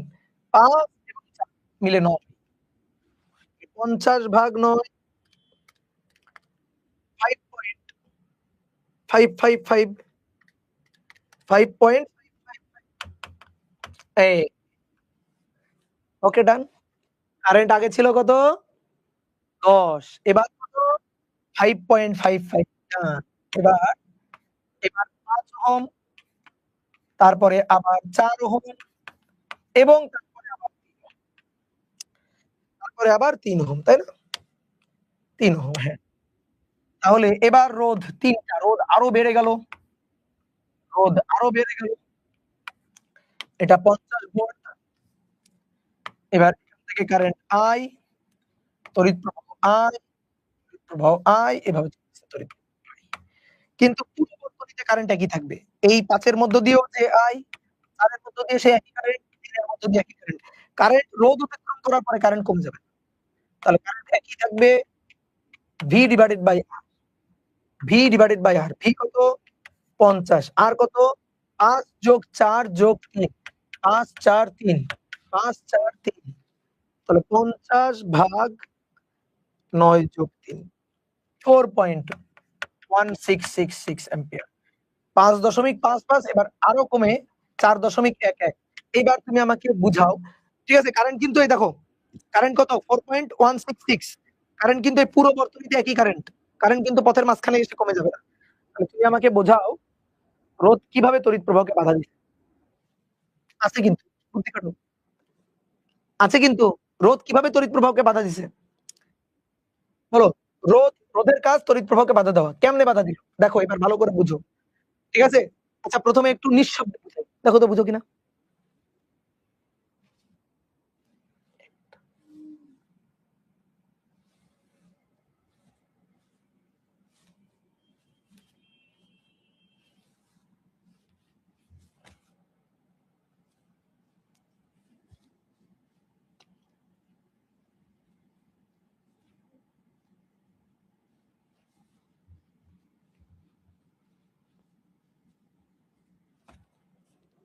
৫ এবং ৪ মিলে ৯। ৫০/৯ 5.555 5.55 এই ওকে, ডান। কারেন্ট আগে ছিল কত? ১০। এবার কত? 5.55। এবার এবার ৫ ওহম, তারপরে আবার ৪ ওহম, এবং তারপরে আবার ৩ ওহম, তাই না? ৩ ওহম, হ্যাঁ। তাহলে এবার রোধ ৩ টা, রোধ আরো বেড়ে গেল। রোধ আরো বেড়ে গেল। এটা ৫০ ভোল্ট। এবার এখান থেকে কারেন্ট I, তড়িৎ প্রবাহ I, তড়িৎ প্রবাহ I, এভাবে চলতেছে তড়িৎ প্রবাহ I। কিন্তু পুরো বর্তনীতে কারেন্ট একই থাকবে। এই ৫ এর মধ্য দিয়েও যে I, ৪ এর মধ্য দিয়ে সেই একই কারেন্ট, ৩ এর মধ্য দিয়ে একই কারেন্ট। কারেন্ট রোধ অতিক্রম করার পরে কারেন্ট কমে যাবে। তাহলে কারেন্ট একই থাকবে V/R। V/R। V কত? ৫০। আর কত? ৫ + ৪ + ৩। ৫, ৪, ৩। ৫, ৪, ৩। তাহলে ৫০/৯ + ৩। 4.1666 অ্যাম্পিয়ার। ৫.৫৫। এবার আরো কমে ৪.১১। এইবার তুমি আমাকে বুঝাও। ঠিক আছে, কারেন্ট কিন্তু এই দেখো, কারেন্ট কত? 4.166। কারেন্ট কিন্তু এই পুরো বর্তনীতে একই কারেন্ট। কারেন্ট কিন্তু পথের মাঝখানে এসে কমে যাবে না। তাহলে তুমি আমাকে বোঝাও রোধ কিভাবে তড়িৎ প্রবাহকে বাধা দিচ্ছে? আছে কিন্তু, বুদ্ধি খাটো। আছে কিন্তু, রোধ কিভাবে তড়িৎ প্রবাহকে বাধা দিছে? বলো। রোধের কাজ তড়িৎ প্রবাহকে বাধা দেওয়া। কেমনে বাধা দিল? দেখো এবার ভালো করে বুঝো। ঠিক আছে? আচ্ছা, প্রথমে একটু নিঃশব্দে বুঝাই। দেখো তো বুঝো কিনা?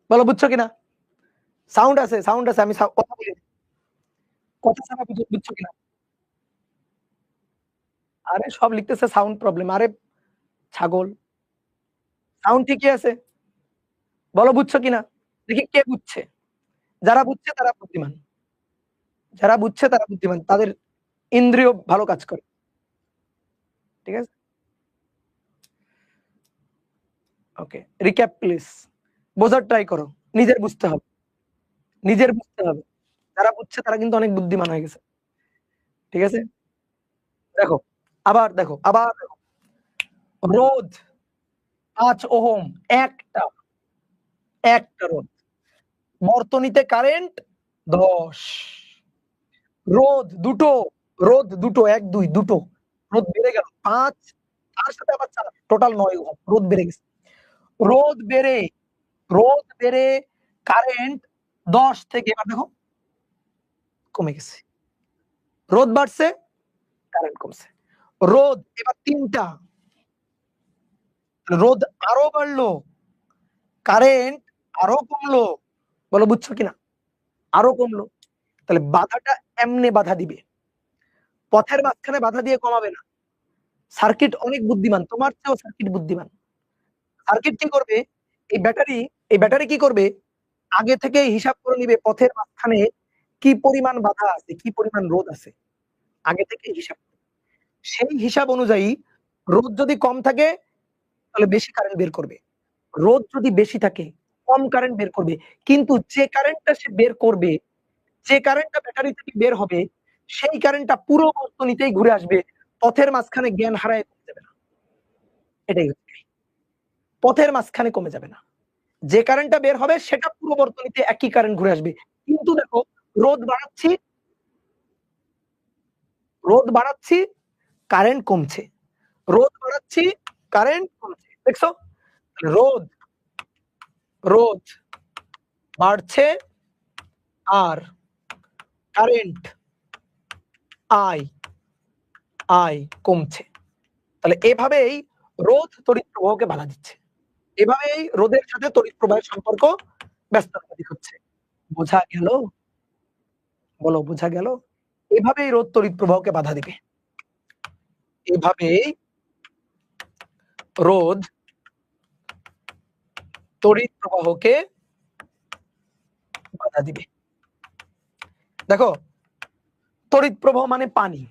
বলো বুঝছো কিনা? সাউন্ড আছে, সাউন্ড আছে, আমি কথা বলি, কথা ছাড়া বুঝছো কিনা? আরে সব লিখতেছে সাউন্ড প্রবলেম। আরে ছাগল, সাউন্ড ঠিকই আছে। বলো বুঝছো কিনা? দেখি কে বুঝছে। যারা বুঝছে তারা বুদ্ধিমান, যারা বুঝছে তারা বুদ্ধিমান, তাদের ইন্দ্রিয় ভালো কাজ করে। ঠিক আছে, ওকে, রিক্যাপ প্লিজ। বোঝার ট্রাই করো, নিজের বুঝতে হবে, নিজের বুঝতে হবে। যারা বুঝছে তারা কিন্তু অনেক বুদ্ধিমান হয়ে গেছে। ঠিক আছে, দেখো, আবার দেখো, আবার দেখো, রোদ 5 ওহম, একটা একটা রোদ। বর্তনীতে কারেন্ট 10। রোদ দুটো, রোদ দুটো, 1 2 দুটো, রোদ বেড়ে গেল 5, তার সাথে আবার 4, টোটাল 9 ওহম, রোদ বেড়ে গেছে। রোদ বেড়ে, রোদ বেড়ে কারেন্ট 10 থেকে এবার দেখো কমে গেছে। রোদ বাড়ছে, কারেন্ট কমছে। রোদ এবার 3টা, রোদ আরো বাড়লো, কারেন্ট আরো কমলো। বলো বুঝছো কিনা? আরো কমলো। তাহলে বাধাটা এমনে বাধা দিবে, পথের মাঝখানে বাধা দিয়ে কমাবে না। সার্কিট অনেক বুদ্ধিমান, তোমার চেয়েও সার্কিট বুদ্ধিমান। সার্কিট কি করবে, এই ব্যাটারি, এই ব্যাটারি কি করবে, আগে থেকে হিসাব করে নিবে পথের মাঝখানে কি পরিমাণ বাধা আছে, কি পরিমাণ রোধ আছে, আগে থেকে হিসাব। সেই হিসাব অনুযায়ী রোধ যদি কম থাকে তাহলে বেশি কারেন্ট বের করবে, রোধ যদি বেশি থাকে কম কারেন্ট বের করবে। কিন্তু যে কারেন্টটা সে বের করবে, যে কারেন্টটা ব্যাটারি থেকে বের হবে, সেই কারেন্টটা পুরো বর্তনীতেই ঘুরে আসবে, পথের মাঝখানে জ্ঞান হারায় কমে যাবে না। এটাই হচ্ছে, পথের মাঝখানে কমে যাবে না, যে কারেন্টটা বের হবে সেটা পুরো বর্তনীতে একই কারেন্ট ঘুরে আসবে। কিন্তু দেখো, রোধ বাড়াচ্ছি, রোধ বাড়াচ্ছি, কারেন্ট কমছে, রোধ বাড়াচ্ছি, কারেন্ট কমছে, দেখছো? রোধ, রোধ বাড়ছে আর কারেন্ট আই, আই কমছে। তাহলে এভাবেই রোধ তড়িৎ প্রবাহকে বাধা দিচ্ছে, এভাবেই রোধের সাথে তড়িৎ প্রবাহের সম্পর্ক ব্যস্তানুপাতিক হচ্ছে। বোঝা গেল? বলো বোঝা গেল? এভাবেই রোধ তড়িৎ প্রবাহকে বাধা দিবে, এভাবেই রোধ তড়িৎ প্রবাহকে বাধা দিবে। দেখো, তড়িৎ প্রবাহ মানে পানি,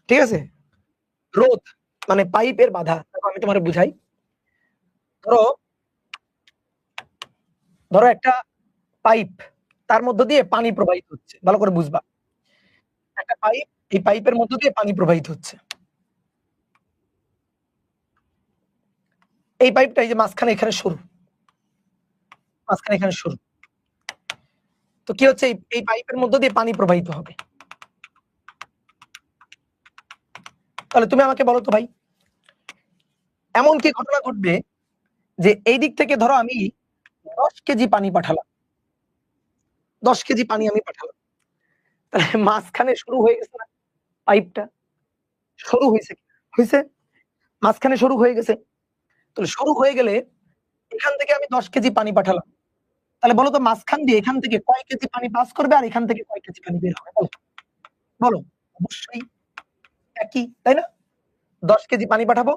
ঠিক আছে? রোধ মানে পাইপের বাধা। দেখো আমি তোমারে বুঝাই। ধরো, ধরো একটা পাইপ, তার মধ্য দিয়ে পানি প্রবাহিত হচ্ছে, ভালো করে বুঝবা। একটা পাইপ, এই পাইপের মধ্য দিয়ে পানি প্রবাহিত হচ্ছে। এই পাইপটা এই যে মাঝখানে এখানে সরু, মাঝখানে এখানে সরু। তো কি হচ্ছে, এই পাইপের মধ্য দিয়ে পানি প্রবাহিত হবে। তাহলে তুমি আমাকে বলো তো ভাই, এমন কি ঘটনা ঘটবে যে এই দিক থেকে ধরো আমি 10 কেজি পানি পাঠালাম, 10 কেজি পানি আমি পাঠালাম, তাহলে মাঝখানে শুরু হয়ে গেছে না পাইপটা? সরু হইছে, হইছে? মাঝখানে সরু হয়ে গেছে। তাহলে সরু হয়ে গেলে এখান থেকে আমি 10 কেজি পানি পাঠালাম। তাহলে বলো তো মাঝখান দিয়ে এখান থেকে কয় কেজি পানি পাস করবে আর এখান থেকে কয় কেজি পানি বের হবে? বলো, বলো। অবশ্যই একই, তাই না? 10 কেজি পানি পাঠাবো,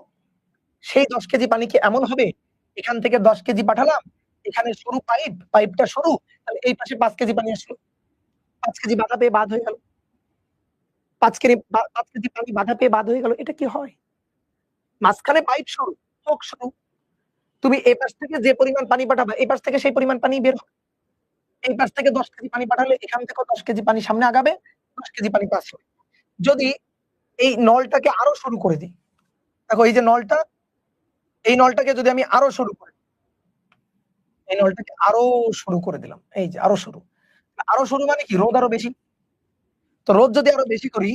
সেই 10 কেজি পানি কি এমন হবে, এখান থেকে 10 কেজি পাঠালাম, এখানে সরু পাইপ, পাইপটা সরু, তাহলে এই পাশে 5 কেজি পানি আসলো, 5 কেজি বাধা পেয়ে বাদ হয়ে গেল। 5 কেজি পানি বাধা পেয়ে বাদ হয়ে গেল। এটা কি হয়? মাঝখানে পাইপ সরু, হোক সরু, তুমি এই পাশ থেকে যে পরিমাণ পানি পাঠাবা, এই পাশ থেকে সেই পরিমাণ পানি বের হবে। এই পাশ থেকে 10 কেজি পানি পাঠালে এখান থেকেও 10 কেজি পানি সামনে আগাবে, 10 কেজি পানি পাস হবে। যদি এই নলটাকে আরো সরু করে দিই, দেখো এই যে নলটা, এই নলটাকে যদি আমি আরো সরু করে, এই নলটাকে আরো সরু করে দিলাম, এই যে আরো সরু। আরো সরু মানে কি, রোধ আরো বেশি। তো রোধ যদি আরো বেশি করি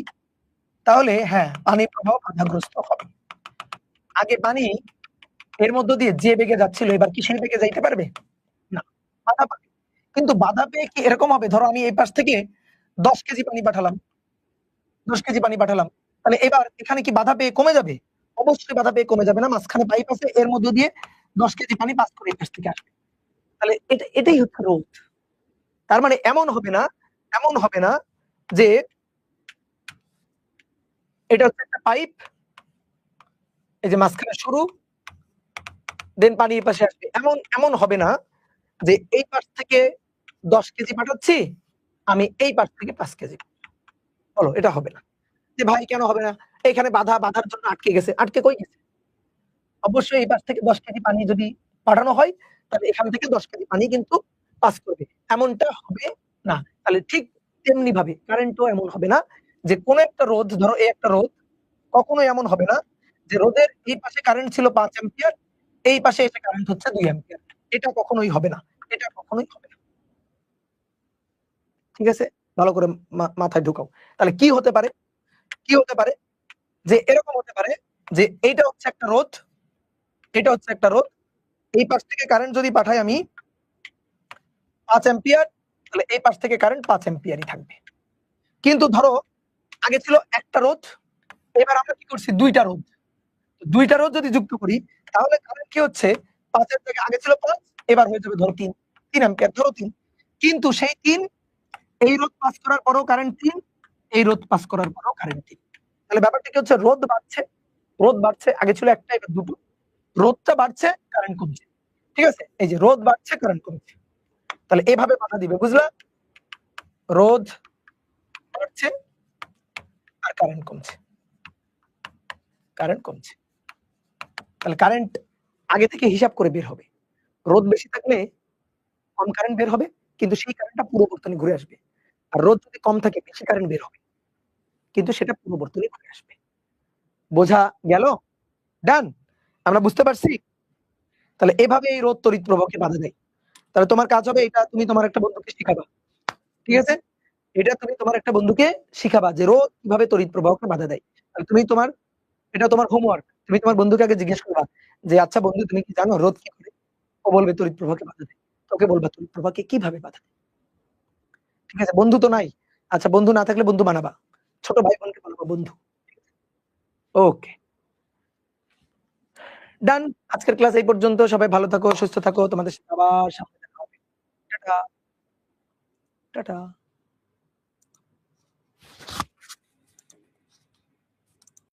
তাহলে হ্যাঁ, পানির প্রবাহ বাধাগ্রস্ত হবে। আগে পানি এর মধ্য দিয়ে যে বেগে যাচ্ছিল, এবার কি সেই বেগে যাইতে পারবে? না, বাধা পাবে। কিন্তু বাধা পেয়ে কি এরকম হবে, ধরো আমি এই পাশ থেকে 10 কেজি পানি পাঠালাম, 10 কেজি পানি পাঠালাম। তাহলে এবার এখানে কি বাধা পেয়ে কমে যাবে? অবশ্যই বাধা পেয়ে কমে যাবে না। মাঝখানে পাইপ আছে, এর মধ্য দিয়ে 10 কেজি পানি পাস করে এই পাশ থেকে আসবে। তাহলে এটাই হচ্ছে রোধ। তার মানে এমন হবে না যে এটা হচ্ছে একটা পাইপ, এই যে মাঝখানে শুরু, দেন পানি এই পাশে আসবে। এমন হবে না যে এই পাশ থেকে ১০ কেজি পাঠাচ্ছি, আমি এই পাশ থেকে ৫ কেজি। বলো এটা হবে না। যে ভাই কেন হবে না? এখানে বাধার জন্য আটকে গেছে। আটকে কই গেছে? অবশ্যই এই পাশ থেকে ১০ কেজি পানি যদি পাঠানো হয়, তাহলে এখান থেকে ১০ কেজি পানি কিন্তু পাস করবে। এমনটা হবে না। তাহলে ঠিক তেমনিভাবে কারেন্টও এমন হবে না যে কোন একটা রোধ, ধরো এই একটা রোধ, কখনোই এমন হবে না যে রোধের এই পাশে কারেন্ট ছিল ৫ অ্যাম্পিয়ার, এই পাশে এসে কারেন্ট হচ্ছে ২ অ্যাম্পিয়ার। এটা কখনোই হবে না। এটা কখনোই হবে না। ঠিক আছে? ভালো করে মাথায় ঢুকাও। তাহলে কি হতে পারে? কি হতে পারে? যে এরকম হতে পারে যে এইটা হচ্ছে একটা রোধ, এটা হচ্ছে একটা রোধ। এই পাশ থেকে কারেন্ট যদি পাঠাই আমি ৫ অ্যাম্পিয়ার, তাহলে এই পাশ থেকে কারেন্ট ৫ অ্যাম্পিয়ারই থাকবে। কিন্তু ধরো আগে ছিল একটা রোধ, এবার আমরা কি করছি ২ টা রোধ। ২ টা রোধ যদি যুক্ত করি, তাহলে কারেন্ট কি হচ্ছে ৫ এর জায়গায় আগে ছিল ৫, এবার হয়ে যাবে ধরো ৩ অ্যাম্পিয়ার, ধরো ৩। কিন্তু সেই ৩, এই রোধ পাস করার পরেও কারেন্ট ৩, এই রোধ পাস করার পরেও কারেন্ট ৩। তাহলে ব্যাপারটা কি হচ্ছে, রোধ বাড়ছে, আগে ছিল একটা, এবার ২ টো। রোধটা বাড়ছে, কারেন্ট কমছে। ঠিক আছে? এই যে রোধ বাড়ছে, কারেন্ট কমছে। তাহলে এভাবে বাধা দিবে, বুঝলা? রোধ বাড়ছে আর কারেন্ট কমছে। কারেন্ট কমছে। তাহলে কারেন্ট আগে থেকে হিসাব করে বের হবে। রোধ বেশি থাকলে কম কারেন্ট বের হবে, কিন্তু সেই কারেন্টটা পুরো বর্তনী ঘুরে আসবে। আর রোধ যদি কম থাকে বেশি কারেন্ট বের হবে, কিন্তু সেটা পুরো বর্তনী ঘুরে আসবে। বোঝা গেল? ডান? আমরা বুঝতে পারছি? তাহলে এভাবে এই রোধ তড়িৎ প্রবাহকে বাধা দেয়। তাহলে তোমার কাজ হবে এটা তুমি তোমার একটা বন্ধুকে শিখাবা। ঠিক আছে? এটা তুমি তোমার একটা বন্ধুকে শিখাবা যে রোধ কিভাবে তড়িৎ প্রবাহকে বাধা দেয়। তাহলে তুমি তোমার, এটা তোমার হোমওয়ার্ক। তুমি তোমার বন্ধুকে আগে জিজ্ঞেস করবা যে, "আচ্ছা বন্ধু তুমি কি জানো রোধ কি করে?" ও বলবে তড়িৎ প্রবাহকে বাধা দেয়। তোকে বলবা তড়িৎ প্রবাহকে কিভাবে বাধা দেয়। ঠিক আছে? বন্ধু তো নাই। আচ্ছা বন্ধু না থাকলে বন্ধু বানাবা। ছোট ভাই বোনকে বানাবা বন্ধু। ওকে। ডান। আজকের ক্লাস এই পর্যন্ত। সবাই ভালো থাকো, সুস্থ থাকো। তোমাদের সাথে আবার সামনে দেখা হবে। Tata, tata.